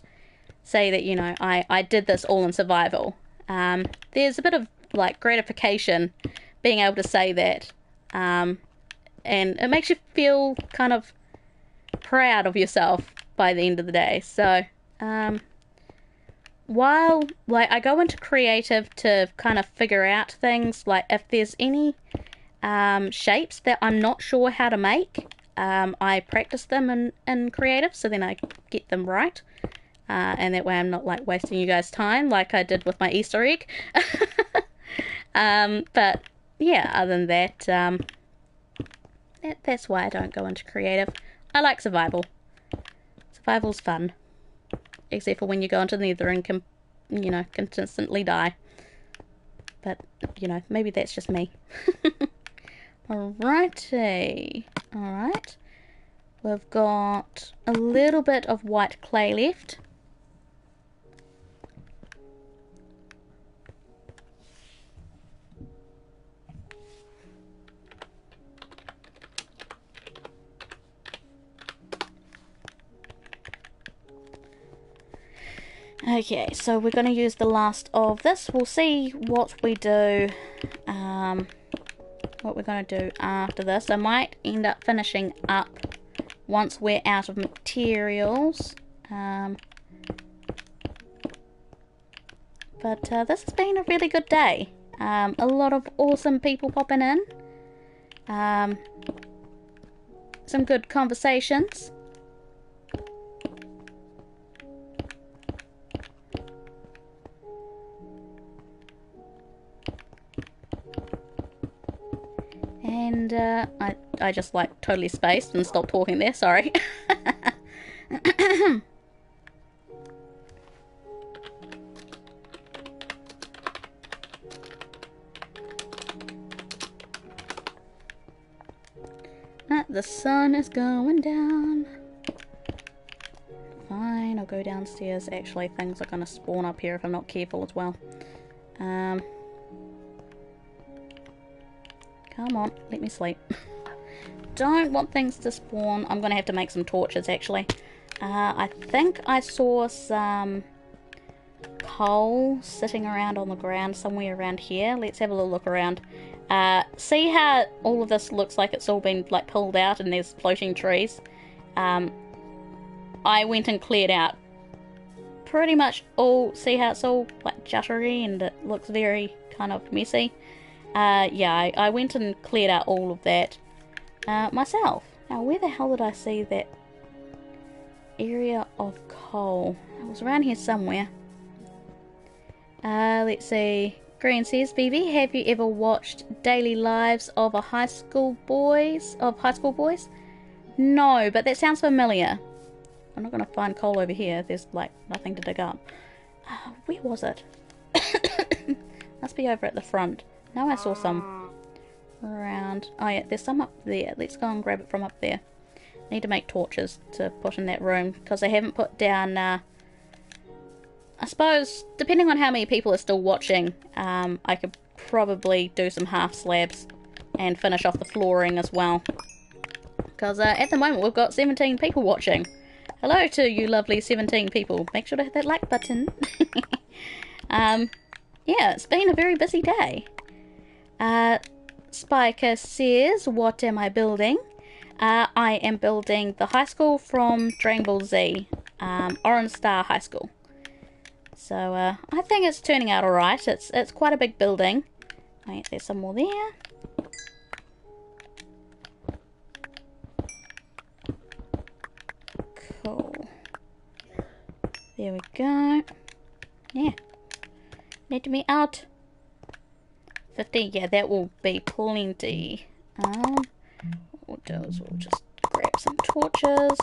say that, you know, I did this all in survival. There's a bit of, like, gratification being able to say that. And it makes you feel kind of proud of yourself by the end of the day. So, while, like, I go into creative to kind of figure out things, like, if there's any shapes that I'm not sure how to make, I practice them in creative, so then I get them right. And that way I'm not, like, wasting you guys' time like I did with my Easter egg. But, yeah, other than that, that's why I don't go into creative. I like survival. Survival's fun. Except for when you go into the nether and can, you know, consistently die. But, you know, maybe that's just me. Alrighty. Alright. We've got a little bit of white clay left. Okay, so we're going to use the last of this. We'll see what we do, what we're going to do after this. I might end up finishing up once we're out of materials. But this has been a really good day. A lot of awesome people popping in. Some good conversations. And I just like totally spaced and stopped talking there, sorry. The sun is going down. Fine, I'll go downstairs. Actually, things are going to spawn up here if I'm not careful as well. Come on, let me sleep. Don't want things to spawn. I'm going to have to make some torches, actually. I think I saw some coal sitting around on the ground somewhere around here. Let's have a little look around. See how all of this looks like it's all been like pulled out and there's floating trees? I went and cleared out pretty much all. See how it's all like juttery and it looks very kind of messy? Yeah, I went and cleared out all of that myself. Now, where the hell did I see that area of coal? It was around here somewhere. Let's see. Green says, Bibi, have you ever watched daily lives of high school boys? No, but that sounds familiar. I'm not going to find coal over here. There's like nothing to dig up. Where was it? Must be over at the front. No, I saw some around. Oh yeah, there's some up there. Let's go and grab it from up there. Need to make torches to put in that room because I haven't put down. I suppose, depending on how many people are still watching, I could probably do some half slabs and finish off the flooring as well. Because at the moment we've got 17 people watching. Hello to you lovely 17 people. Make sure to hit that like button. Yeah, it's been a very busy day. Spiker says, what am I building? I am building the high school from Dragon Ball Z, Orange Star High School. So, I think it's turning out alright. It's quite a big building. Wait, there's some more there. Cool. There we go. Yeah. Let me out. 50, yeah, that will be plenty. What we'll do is we'll just grab some torches.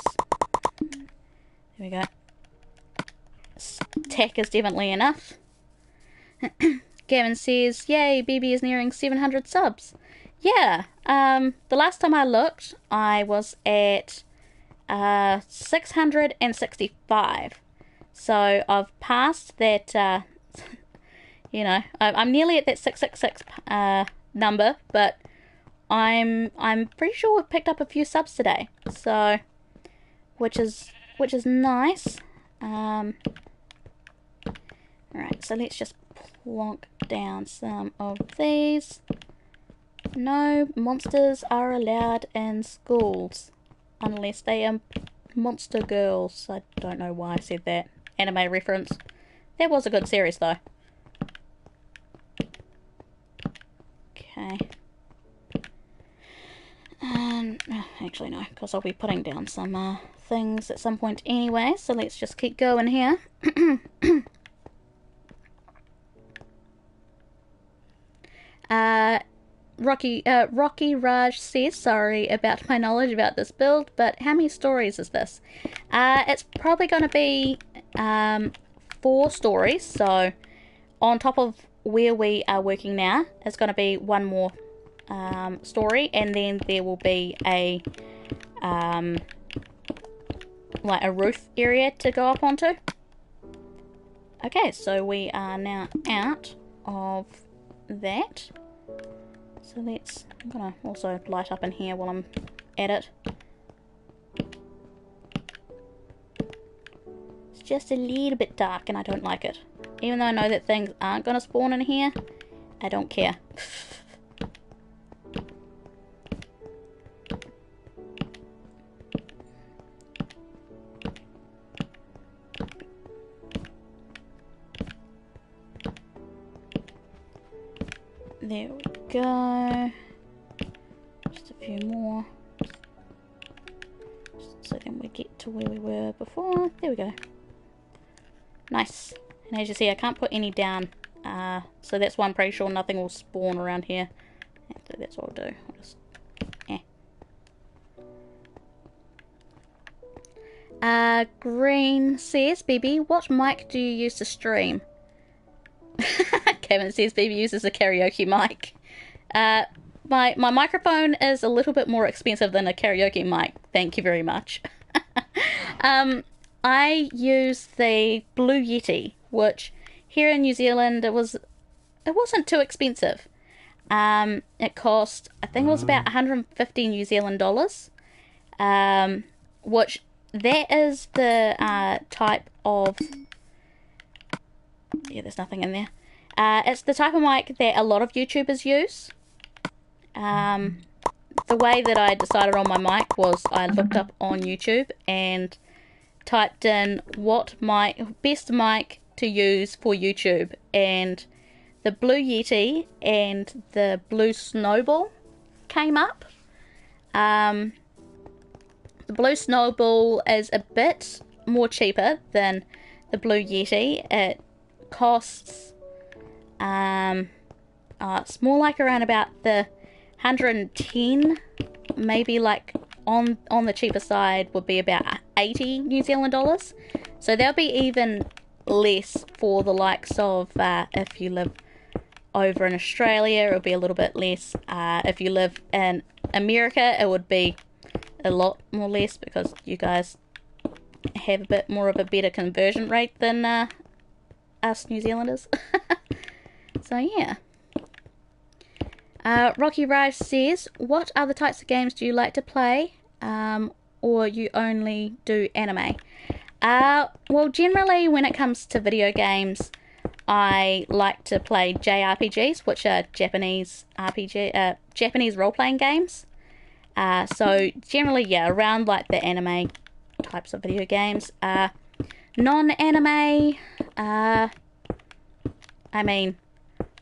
There we go. Stack is definitely enough. Gavin says, yay, Bibi is nearing 700 subs. Yeah, the last time I looked, I was at 665. So I've passed that, you know, I'm nearly at that 666 number, but I'm pretty sure we've picked up a few subs today. So, which is nice. Alright, so let's just plonk down some of these. No monsters are allowed in schools unless they are monster girls. I don't know why I said that. Anime reference. That was a good series though. Okay. Actually no, because I'll be putting down some things at some point anyway, so let's just keep going here. Rocky Raj says, sorry about my knowledge about this build, but how many stories is this? It's probably going to be 4 stories, so on top of where we are working now, it's going to be one more story, and then there will be a like a roof area to go up onto. Okay, so we are now out of that. So I'm gonna also light up in here while I'm at it. It's just a little bit dark and I don't like it. Even though I know that things aren't gonna spawn in here, I don't care. There we go. Just a few more. So then we get to where we were before. There we go. Nice. And as you see, I can't put any down. So that's why I'm pretty sure nothing will spawn around here. So that's what I'll do. I'll just Green says, Bibi, what mic do you use to stream? Kevin says Bibi uses a karaoke mic. My microphone is a little bit more expensive than a karaoke mic. Thank you very much. I use the Blue Yeti, which here in New Zealand it wasn't too expensive. It cost, I think it was about 150 New Zealand dollars. Which that is the type of, yeah, there's nothing in there. It's the type of mic that a lot of YouTubers use. The way that I decided on my mic was I looked up on YouTube and typed in what best mic to use for YouTube, and the Blue Yeti and the Blue Snowball came up. The Blue Snowball is a bit more cheaper than the Blue Yeti. It costs it's more like around about the 110, maybe like on the cheaper side would be about 80 New Zealand dollars. So there'll be even less for the likes of if you live over in Australia, it'll be a little bit less. If you live in America, it would be a lot more less because you guys have a bit more of a better conversion rate than us New Zealanders. So yeah. Rocky Raj says, what other types of games do you like to play, or you only do anime? Well, generally when it comes to video games, I like to play JRPGs, which are Japanese role-playing games. So generally, yeah, around like the anime types of video games. Non-anime, I mean,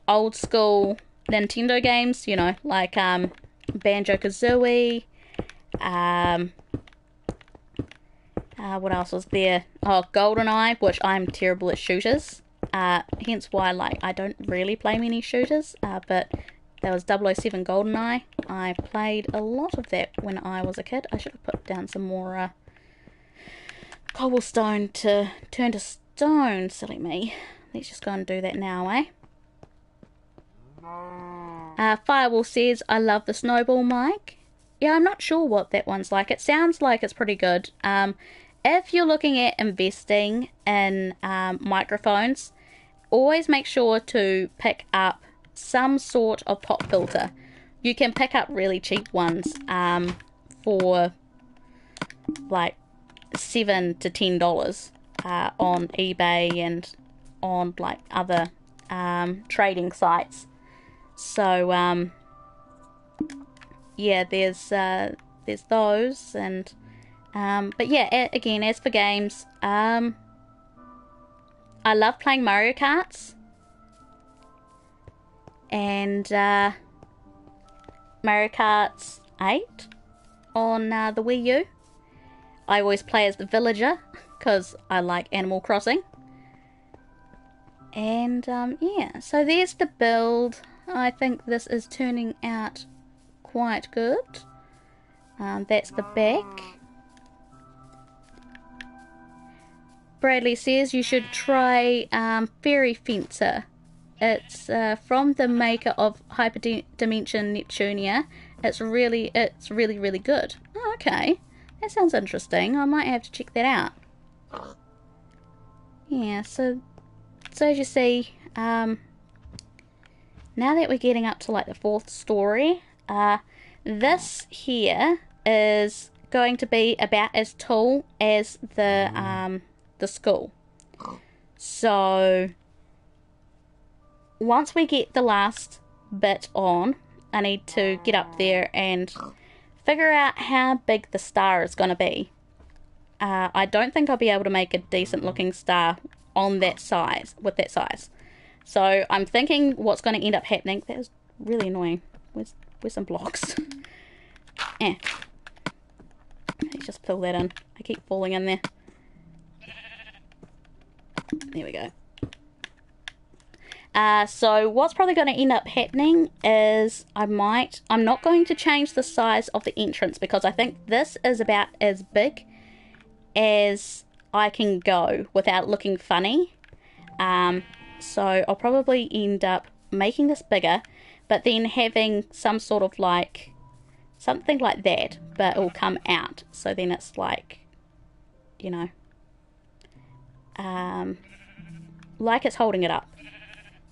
old school Nintendo games, you know, like Banjo-Kazooie, what else was there? Oh, GoldenEye, which I'm terrible at shooters, hence why I don't really play many shooters, but there was 007 GoldenEye. I played a lot of that when I was a kid. I should have put down some more cobblestone to turn to stone, silly me. Let's just go and do that now, eh? Firewall says, I love the Snowball mic. Yeah, I'm not sure what that one's like. It sounds like it's pretty good. If you're looking at investing in microphones, always make sure to pick up some sort of pop filter. You can pick up really cheap ones for like $7 to $10 on eBay and on like other trading sites. So yeah, there's those, and but yeah, again, as for games, I love playing Mario Karts and Mario Karts 8 on the Wii U. I always play as the villager because I like Animal Crossing. And yeah, so there's the build. I think this is turning out quite good. That's the back. Bradley says you should try Fairy Fencer. It's from the maker of Hyperdimension Neptunia. It's really good. Oh, okay, that sounds interesting. I might have to check that out. Yeah, so as you see, now that we're getting up to like the 4th story, this here is going to be about as tall as the school. So once we get the last bit on, I need to get up there and figure out how big the star is going to be. I don't think I'll be able to make a decent looking star on that size, with that size. So I'm thinking what's going to end up happening. That was really annoying. Where's some blocks? Let's just pull that in. I keep falling in there. There we go. So what's probably going to end up happening is I'm not going to change the size of the entrance because I think this is about as big as I can go without looking funny. So I'll probably end up making this bigger, but then having some sort of like something like that, but it will come out, so then it's like, you know, like it's holding it up.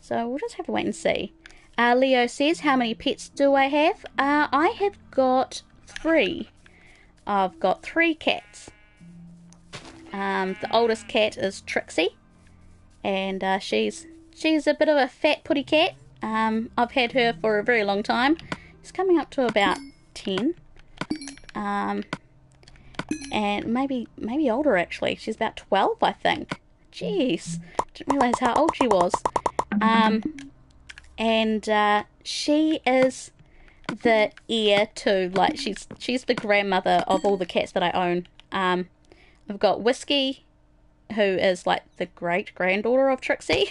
So we'll just have to wait and see. Leo says, how many pets do I have? I have got 3. I've got 3 cats. The oldest cat is Trixie, and she's a bit of a fat putty cat. I've had her for a very long time. It's coming up to about 10, and maybe older actually. She's about 12, I think. Jeez, didn't realise how old she was. And she is the heir to, like, she's the grandmother of all the cats that I own. I've got Whiskey, who is like the great granddaughter of Trixie,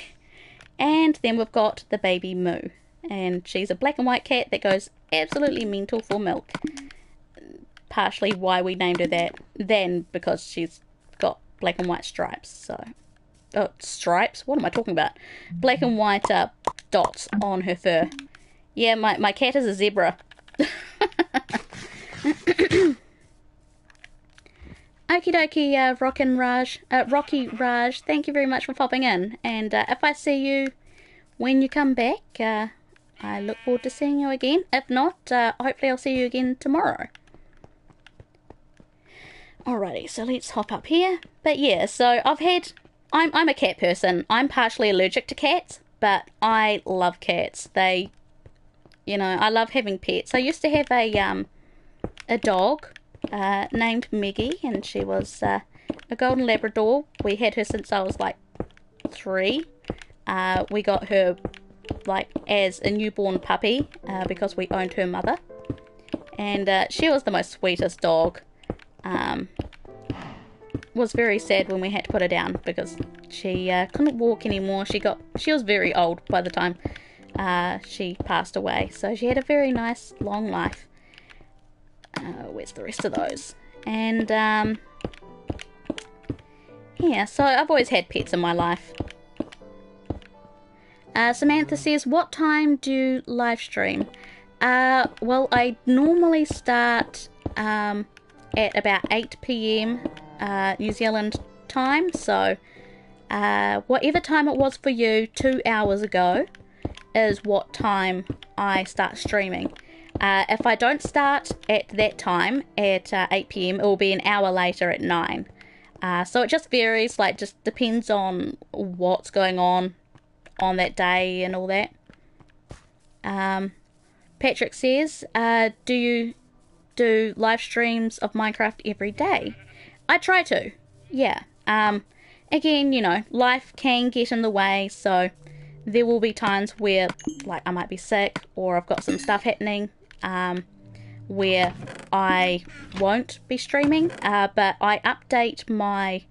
and then we've got the baby Moo, and she's a black and white cat that goes absolutely mental for milk. Partially why we named her that, then because she's got black and white stripes. So, oh, stripes? What am I talking about? Black and white dots on her fur. Yeah, my cat is a zebra. Okie dokie, Rocky Raj, thank you very much for popping in. And if I see you when you come back, I look forward to seeing you again. If not, hopefully I'll see you again tomorrow. Alrighty, so let's hop up here. But yeah, so I'm a cat person. I'm partially allergic to cats, but I love cats. They, you know, I love having pets. I used to have a dog named Meggie, and she was a golden Labrador. We had her since I was like 3. We got her like as a newborn puppy because we owned her mother, and she was the most sweetest dog. Was very sad when we had to put her down because she couldn't walk anymore. She was very old by the time she passed away, so she had a very nice long life. Where's the rest of those? And yeah, so I've always had pets in my life. Samantha says, what time do you live stream? Well, I normally start at about 8 PM New Zealand time, so whatever time it was for you 2 hours ago is what time I start streaming. If I don't start at that time at 8 PM, it will be an hour later at 9. So it just varies, like, just depends on what's going on that day and all that. Patrick says, do you do live streams of Minecraft every day? I try to, yeah. Again, you know, life can get in the way, so there will be times where, like, I might be sick or I've got some stuff happening where I won't be streaming, but I update my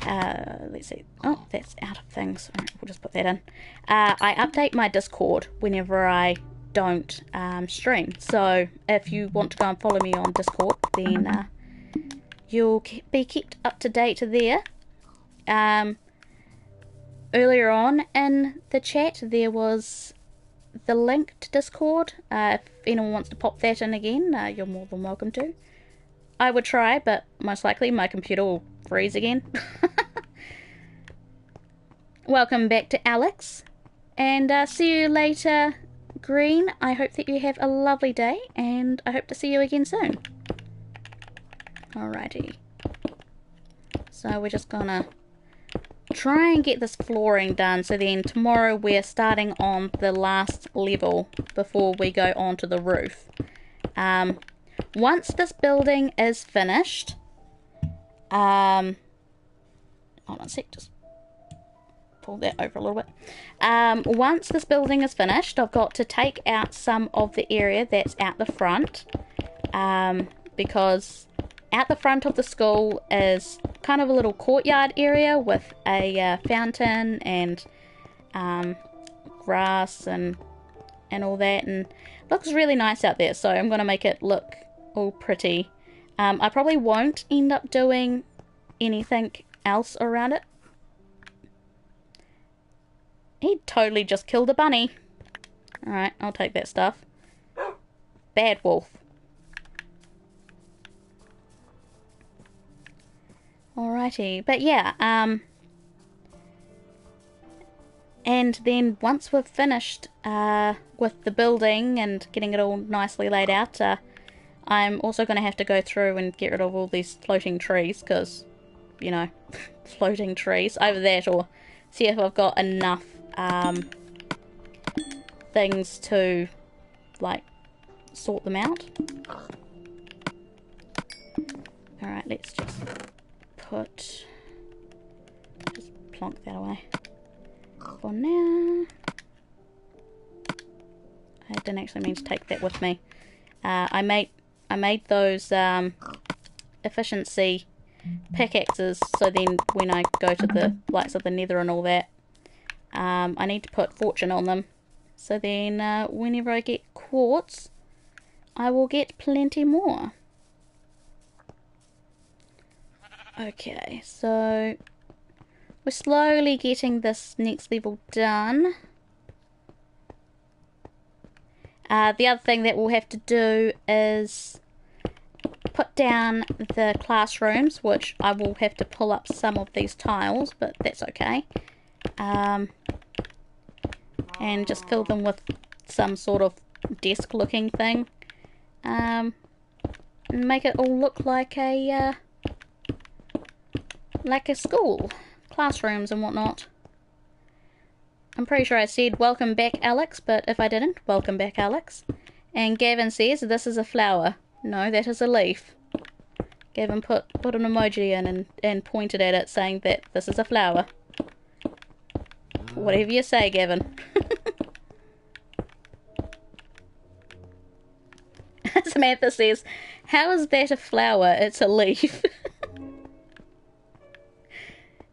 let's see, oh, that's out of things. All right, we'll just put that in. I update my Discord whenever I don't stream, so if you want to go and follow me on Discord, then you'll be kept up to date there. Earlier on in the chat there was the link to Discord. If anyone wants to pop that in again, you're more than welcome to. I would try, but most likely my computer will freeze again. Welcome back to Alex, and see you later, Green. I hope that you have a lovely day, and I hope to see you again soon. Alrighty. So we're just gonna try and get this flooring done, so then tomorrow we're starting on the last level before we go on to the roof. Once this building is finished, hold on a sec, just pull that over a little bit. Once this building is finished, I've got to take out some of the area that's out the front, because out the front of the school is kind of a little courtyard area with a fountain and grass and all that, and looks really nice out there, so I'm going to make it look all pretty. I probably won't end up doing anything else around it. He totally just killed a bunny. Alright, I'll take that stuff. Bad wolf. Alrighty, but yeah, and then once we've finished with the building and getting it all nicely laid out, I'm also going to have to go through and get rid of all these floating trees, because, you know, floating trees. Either that or see if I've got enough things to, like, sort them out. Alright, let's just plonk that away for now. I didn't actually mean to take that with me. I made those efficiency pickaxes, so then when I go to the likes of the nether and all that, I need to put fortune on them, so then whenever I get quartz I will get plenty more. Okay, so we're slowly getting this next level done. The other thing that we'll have to do is put down the classrooms, which I will have to pull up some of these tiles, but that's okay. And just fill them with some sort of desk looking thing. And make it all look like a school. Classrooms and whatnot. I'm pretty sure I said welcome back Alex, but if I didn't, welcome back Alex. And Gavin says this is a flower. No, that is a leaf. Gavin put an emoji in and pointed at it saying that this is a flower. Whatever you say, Gavin. Samantha says, how is that a flower? It's a leaf.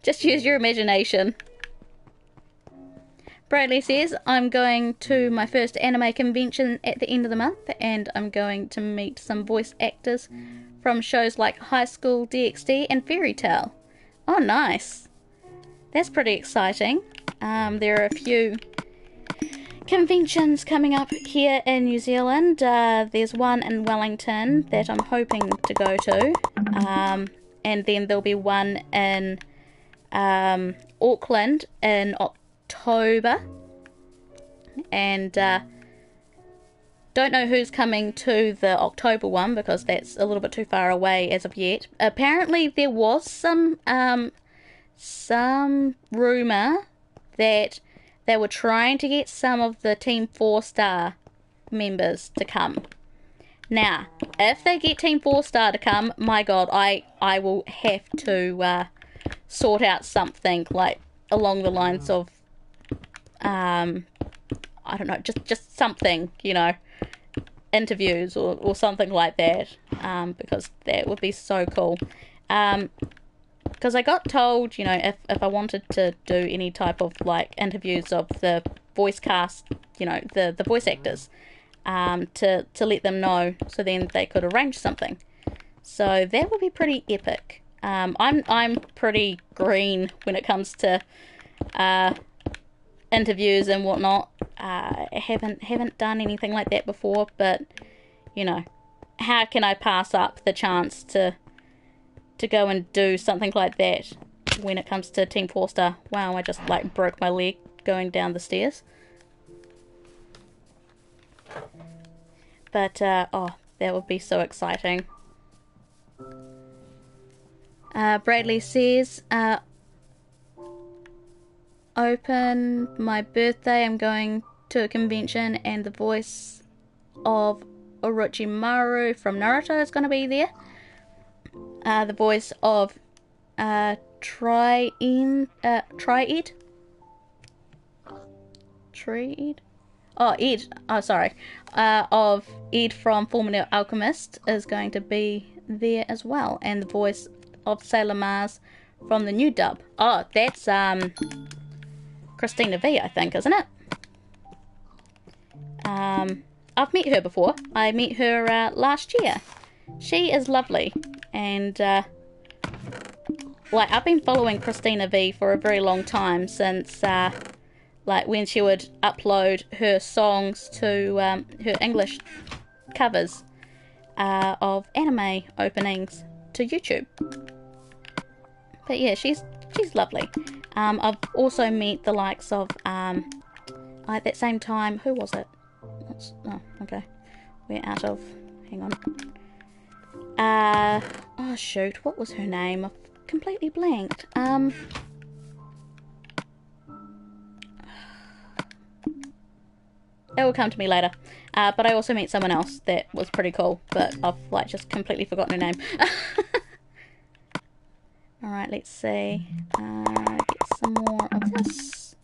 Just use your imagination. Bradley says, I'm going to my first anime convention at the end of the month, and I'm going to meet some voice actors from shows like High School DxD and Fairy Tail. Oh, nice. That's pretty exciting. There are a few conventions coming up here in New Zealand. There's one in Wellington that I'm hoping to go to. And then there'll be one in Auckland in October, and don't know who's coming to the October one because that's a little bit too far away as of yet. Apparently there was some rumour that they were trying to get some of the Team 4 Star members to come. Now, if they get Team 4 Star to come, my god, I will have to sort out something like along the lines of I don't know, just something, you know, interviews or something like that, because that would be so cool. Because I got told, you know, if I wanted to do any type of like interviews of the voice cast, you know, the voice actors, to let them know, so then they could arrange something. So that would be pretty epic. I'm pretty green when it comes to interviews and whatnot. I haven't done anything like that before, but you know, how can I pass up the chance to go and do something like that when it comes to Team 4 Star? Wow, I just like broke my leg going down the stairs. But oh, that would be so exciting. Bradley says, open my birthday, I'm going to a convention and the voice of Orochimaru from Naruto is going to be there. The voice of Tried? Oh, Ed. Oh, sorry. Of Ed from Fullmetal Alchemist is going to be there as well. And the voice of Sailor Mars from the new dub. Oh, that's Christina V, I think, isn't it? I've met her before. I met her last year she is lovely. And like, I've been following Christina V for a very long time, since like when she would upload her songs to her English covers of anime openings to YouTube. But yeah, she's lovely. I've also met the likes of at that same time, who was it? Oh, okay, we're out of, hang on. Oh shoot, what was her name? I've completely blanked. It will come to me later. But I also met someone else that was pretty cool, but I've like just completely forgotten her name. Alright, let's see. Get some more of this.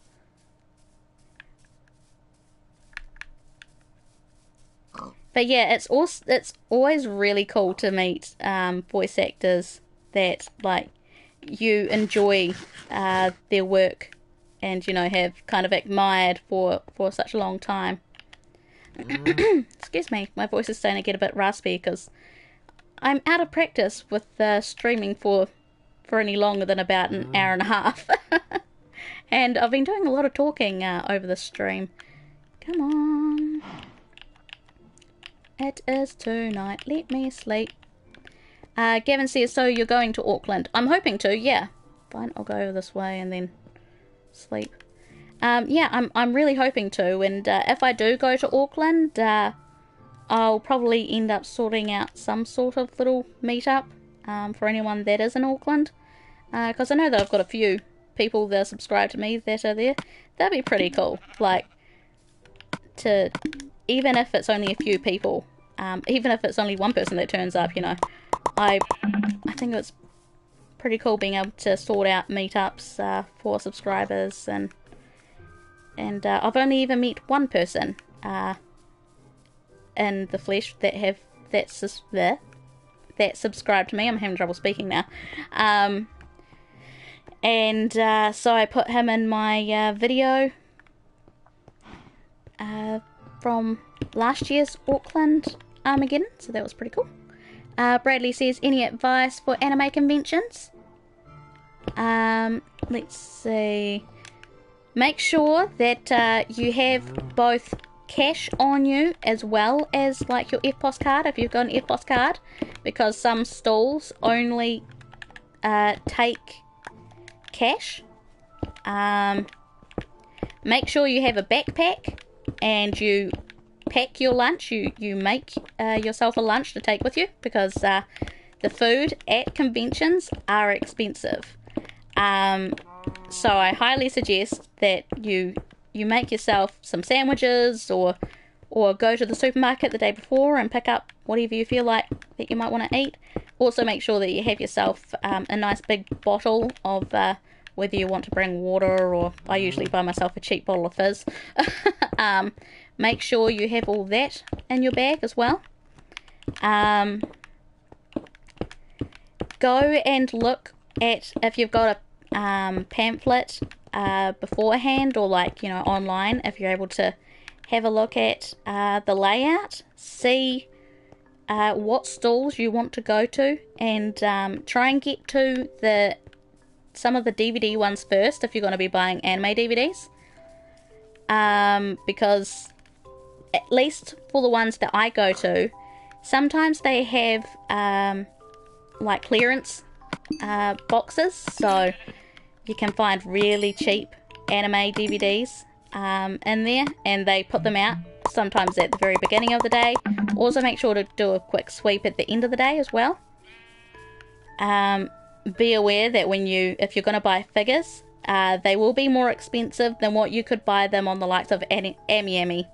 But yeah, it's always really cool to meet voice actors that like you enjoy their work, and you know, have kind of admired for such a long time. Excuse me, my voice is starting to get a bit raspy because I'm out of practice with streaming for any longer than about an hour and a half. And I've been doing a lot of talking over the stream. Come on. It is tonight, let me sleep. Gavin says, so you're going to Auckland? I'm hoping to, yeah. Fine, I'll go over this way and then sleep. Yeah, I'm really hoping to, and if I do go to Auckland, I'll probably end up sorting out some sort of little meetup for anyone that is in Auckland, because I know that I've got a few people that subscribe to me that are there. That'd be pretty cool, like, to, even if it's only a few people, even if it's only one person that turns up, you know, I think it's pretty cool being able to sort out meetups for subscribers, and I've only ever met one person in the flesh that subscribed to me. I'm having trouble speaking now. So I put him in my video from last year's Auckland Armageddon, so that was pretty cool. Bradley says, any advice for anime conventions? Let's see. Make sure that you have both cash on you as well as like your FPOS card, if you've got an FPOS card, because some stalls only take cash. Make sure you have a backpack and you pack your lunch. You make yourself a lunch to take with you, because the food at conventions are expensive. So I highly suggest that you make yourself some sandwiches, or go to the supermarket the day before and pick up whatever you feel like that you might want to eat. Also make sure that you have yourself a nice big bottle of whether you want to bring water, or I usually buy myself a cheap bottle of fizz. Make sure you have all that in your bag as well. Go and look at, if you've got a pamphlet beforehand, or like, you know, online, if you're able to have a look at the layout, see what stalls you want to go to, and try and get to some of the DVD ones first if you're going to be buying anime DVDs, because at least for the ones that I go to, sometimes they have like clearance boxes, so you can find really cheap anime DVDs in there, and they put them out sometimes at the very beginning of the day. Also make sure to do a quick sweep at the end of the day as well. Be aware that if you're going to buy figures, they will be more expensive than what you could buy them on the likes of Ami.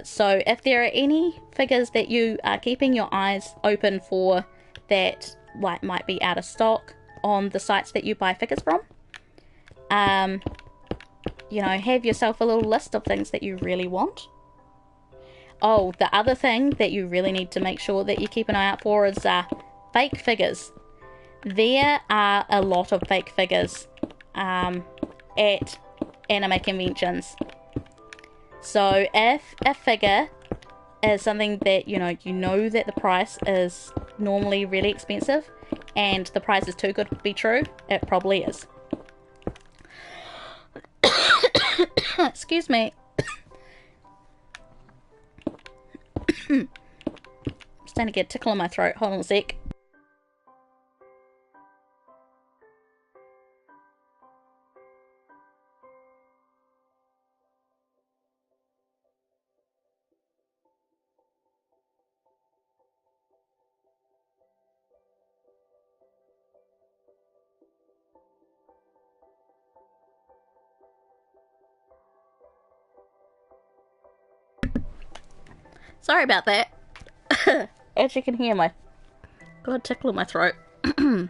So if there are any figures that you are keeping your eyes open for that might be out of stock on the sites that you buy figures from, you know, have yourself a little list of things that you really want. Oh, the other thing that you really need to make sure that you keep an eye out for is fake figures. There are a lot of fake figures at anime conventions. So if a figure is something that, you know that the price is normally really expensive and the price is too good to be true, it probably is. Excuse me. I'm starting to get a tickle in my throat. Hold on a sec. Sorry about that. As you can hear, got a tickle in my throat. Oh,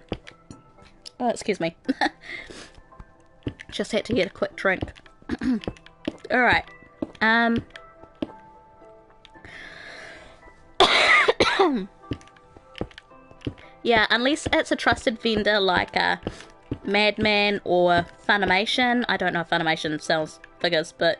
excuse me. Just had to get a quick drink. Alright. Yeah, unless it's a trusted vendor like Madman or Funimation. I don't know if Funimation sells figures, but,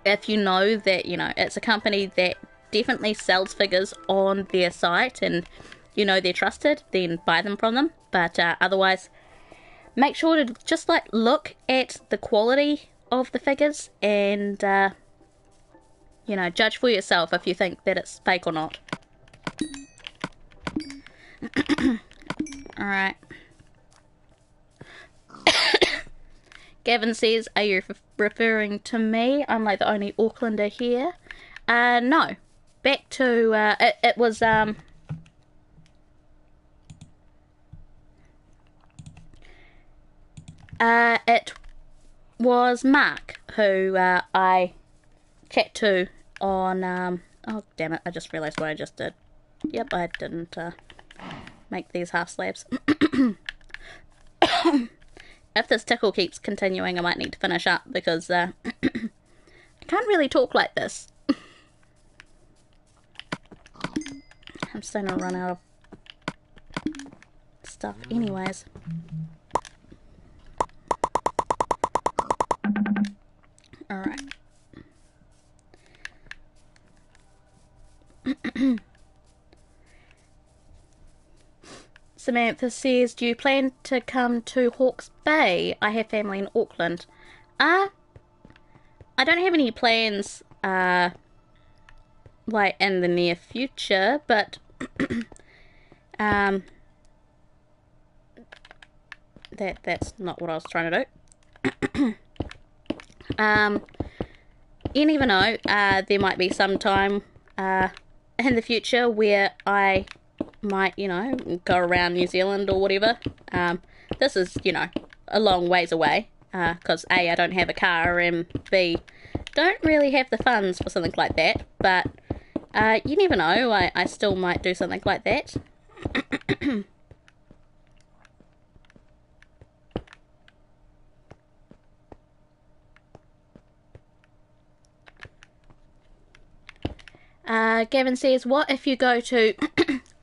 if you know that, it's a company that definitely sells figures on their site and they're trusted, then buy them from them. But otherwise, make sure to just look at the quality of the figures and judge for yourself if you think that it's fake or not. Alright. Gavin says, are you referring to me? I'm like the only Aucklander here. No. Back to, it was, it was Mark who, I chat to on, oh damn it, I just realised what I just did. Yep, I didn't, make these half slabs. If this tickle keeps continuing, I might need to finish up because I can't really talk like this. I'm starting to run out of stuff anyways. Alright. Samantha says, do you plan to come to Hawke's Bay? I have family in Auckland. I don't have any plans, in the near future, but, that's not what I was trying to do. You never know, there might be some time, in the future where I might, go around New Zealand or whatever. This is, a long ways away, because A, I don't have a car, and B, don't really have the funds for something like that, but you never know, I still might do something like that. Gavin says, what if you go to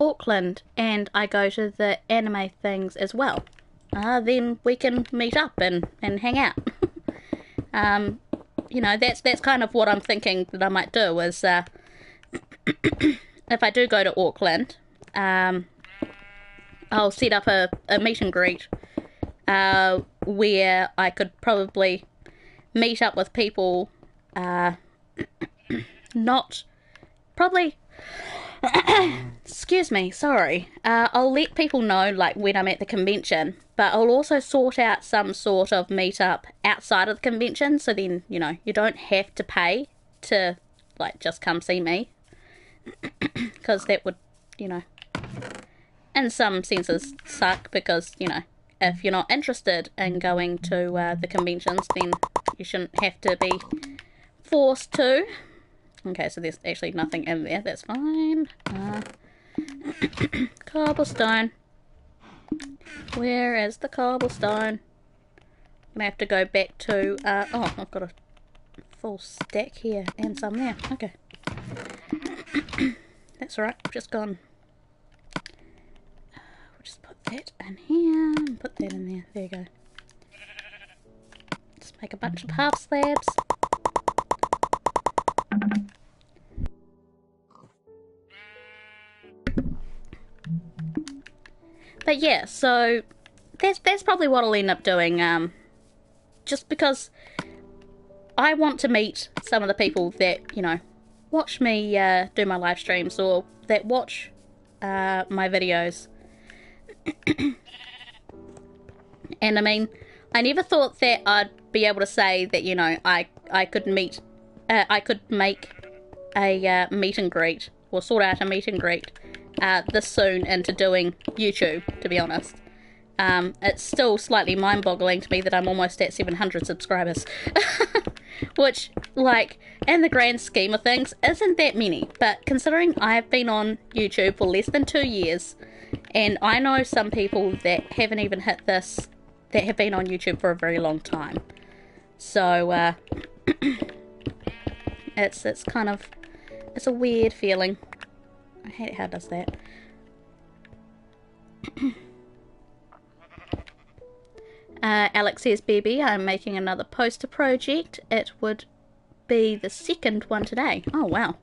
Auckland and I go to the anime things as well? Then we can meet up and hang out. That's kind of what I'm thinking that I might do is, if I do go to Auckland, I'll set up a meet and greet, where I could probably meet up with people, excuse me, sorry. I'll let people know, when I'm at the convention, but I'll also sort out some sort of meet-up outside of the convention, so then, you don't have to pay to, just come see me. Because that would, in some senses suck, because, if you're not interested in going to the conventions, then you shouldn't have to be forced to. Okay, so there's actually nothing in there. That's fine. Cobblestone. Where is the cobblestone? I'm gonna have to go back to, oh, I've got a full stack here and some there. Okay. That's alright, I've just gone. We'll just put that in here and put that in there. There you go. Just make a bunch of half slabs. But yeah, so that's probably what I'll end up doing, just because I want to meet some of the people that, you know, watch me do my live streams, or that watch my videos. And I mean, I never thought that I'd be able to say that, you know, I could make a meet and greet, or sort out a meet and greet this soon into doing YouTube, to be honest. It's still slightly mind-boggling to me that I'm almost at 700 subscribers. Which, like, in the grand scheme of things, isn't that many. But considering I've been on YouTube for less than 2 years, and I know some people that haven't even hit this, that have been on YouTube for a very long time. So, it's kind of, it's a weird feeling. I hate how it does that. Alex says, Bibi, I'm making another poster project. It would be the second one today. Oh, wow.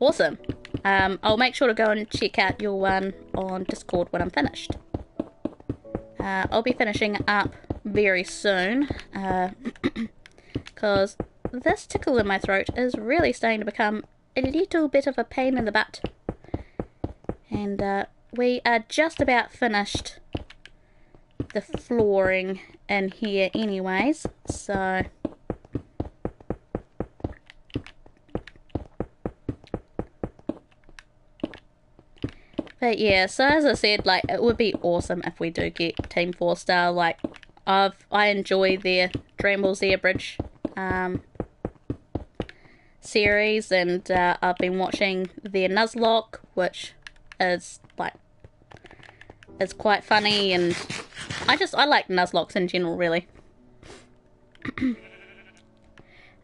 Awesome. I'll make sure to go and check out your one on Discord when I'm finished. I'll be finishing up very soon, because this tickle in my throat is really starting to become a little bit of a pain in the butt. And we are just about finished the flooring in here anyways, so but yeah, so as I said, like, it would be awesome if we do get Team 4 Star. Like, I enjoy their Dragon Ball Z Bridge series, and I've been watching their Nuzlocke, which is like, it's quite funny, and I like Nuzlocks in general, really.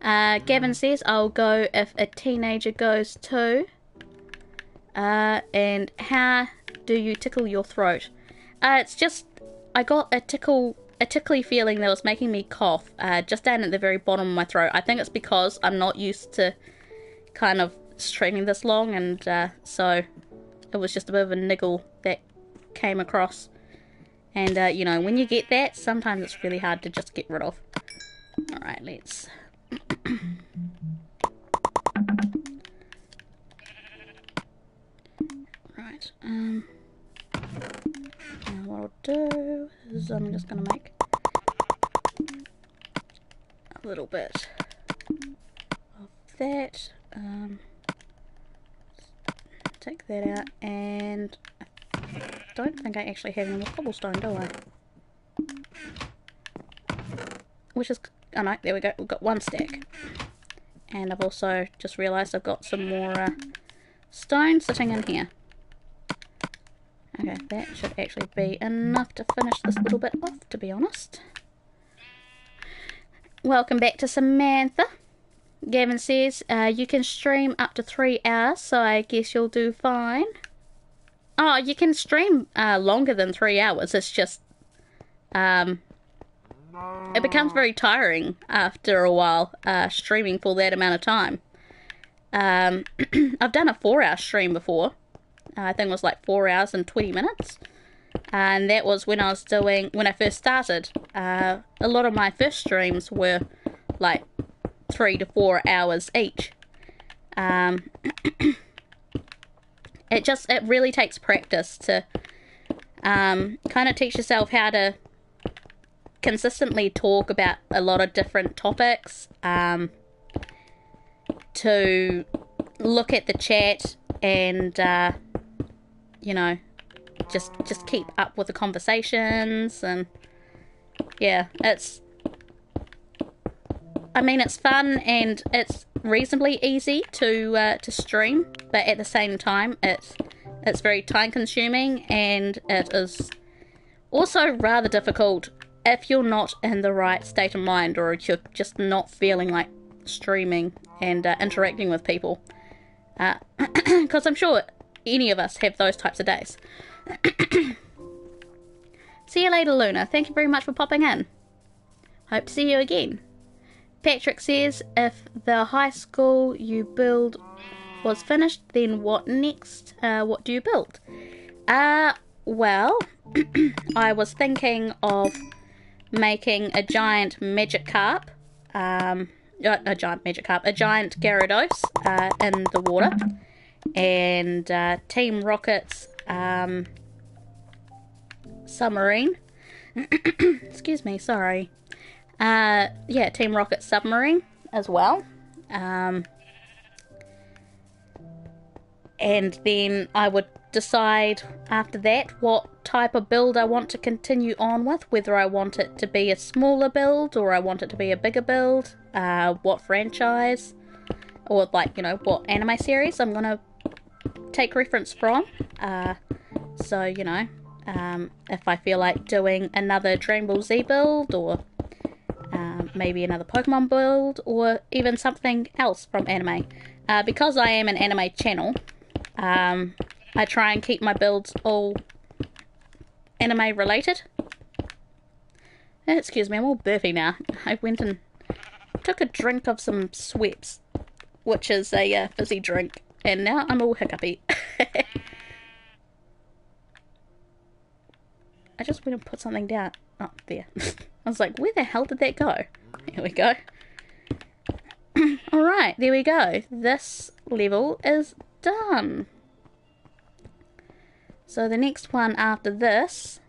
Gavin says, I'll go if a teenager goes too. And how do you tickle your throat? It's just, I got a tickly feeling that was making me cough, just down at the very bottom of my throat. I think it's because I'm not used to kind of streaming this long, and so it was just a bit of a niggle that came across. And, you know, when you get that, sometimes it's really hard to just get rid of. Alright, let's... Right, now what I'll do is I'm just going to make a little bit of that. Take that out, and I don't think I actually have any more cobblestone, do I? Which is, oh no, there we go, we've got one stack. And I've also just realised I've got some more stone sitting in here. Okay, that should actually be enough to finish this little bit off, to be honest. Welcome back to Samantha. Gavin says, you can stream up to 3 hours, so I guess you'll do fine. Oh, you can stream longer than 3 hours. It's just, it becomes very tiring after a while, streaming for that amount of time. I've done a 4-hour stream before. I think it was like 4 hours and 20 minutes. And that was when I was doing, when I first started. A lot of my first streams were like 3 to 4 hours each. It really takes practice to kind of teach yourself how to consistently talk about a lot of different topics, to look at the chat and you know, just keep up with the conversations. And yeah, I mean, it's fun and it's reasonably easy to stream, but at the same time it's very time consuming, and it is also rather difficult if you're not in the right state of mind, or if you're just not feeling like streaming and interacting with people, because I'm sure any of us have those types of days. See you later, Luna. Thank you very much for popping in. Hope to see you again. Patrick says, if the high school you build was finished, then what next? What do you build? well, I was thinking of making a giant magic carp, a giant Gyarados in the water, and Team Rocket's submarine. Excuse me, sorry. Yeah, Team Rocket submarine as well. And then I would decide after that what type of build I want to continue on with, whether I want it to be a smaller build or I want it to be a bigger build, what franchise, or like, you know, what anime series I'm gonna take reference from. So, you know, if I feel like doing another Dragon Ball Z build, or maybe another Pokemon build, or even something else from anime. Because I am an anime channel, I try and keep my builds all anime related. Excuse me, I'm all burpy now. I went and took a drink of some Sweps, which is a fizzy drink, and now I'm all hiccupy. I just went and put something down. Oh, there. I was like, where the hell did that go? Here we go. Alright, there we go. This level is done. So the next one after this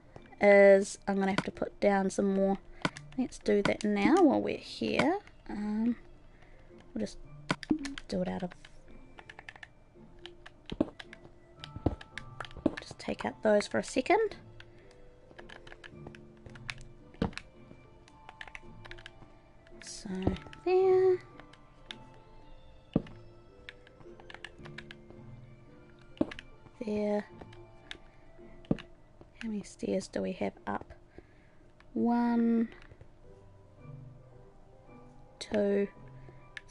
is, I'm going to have to put down some more. Let's do that now while we're here. We'll just do it out of... Just take out those for a second. So, there. There. How many stairs do we have up? 1, 2,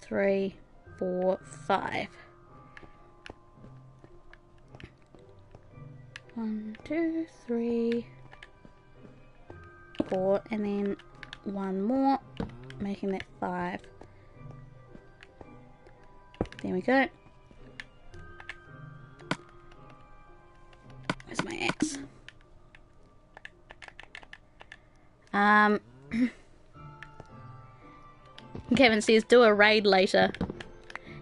3, 4, 5. 1, 2, 3, 4, and then one more, making that 5. There we go. Where's my axe? Kevin says, do a raid later.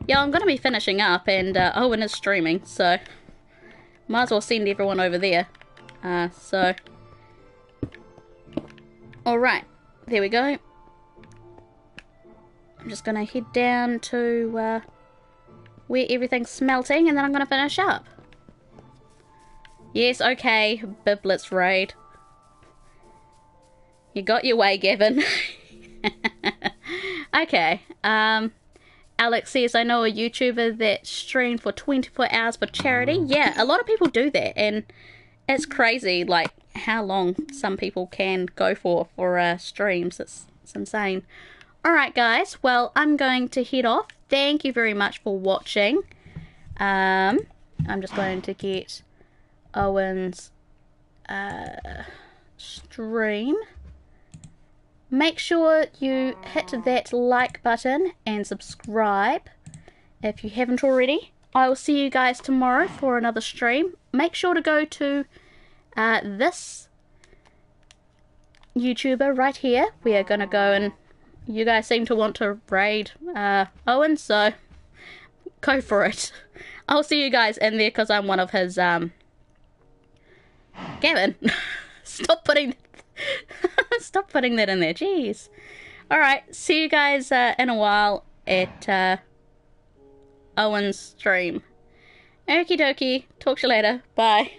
Yeah, I'm going to be finishing up, and Owen is streaming, so might as well send everyone over there. So, alright, there we go. I'm just going to head down to where everything's smelting, and then I'm going to finish up. Yes, okay, Biblets raid. You got your way, Gavin. Okay, Alex says, I know a YouTuber that streamed for 24 hours for charity. Yeah, a lot of people do that, and it's crazy, like, how long some people can go for streams. It's insane. Alright, guys, well, I'm going to head off. Thank you very much for watching. I'm just going to get Owen's stream. Make sure you hit that like button and subscribe if you haven't already. I will see you guys tomorrow for another stream. Make sure to go to this YouTuber right here. We are going to go, and you guys seem to want to raid Owen, so go for it. I'll see you guys in there because I'm one of his... Gavin, stop putting that in there, jeez. Alright, see you guys in a while at Owen's stream. Okie dokie, talk to you later, bye.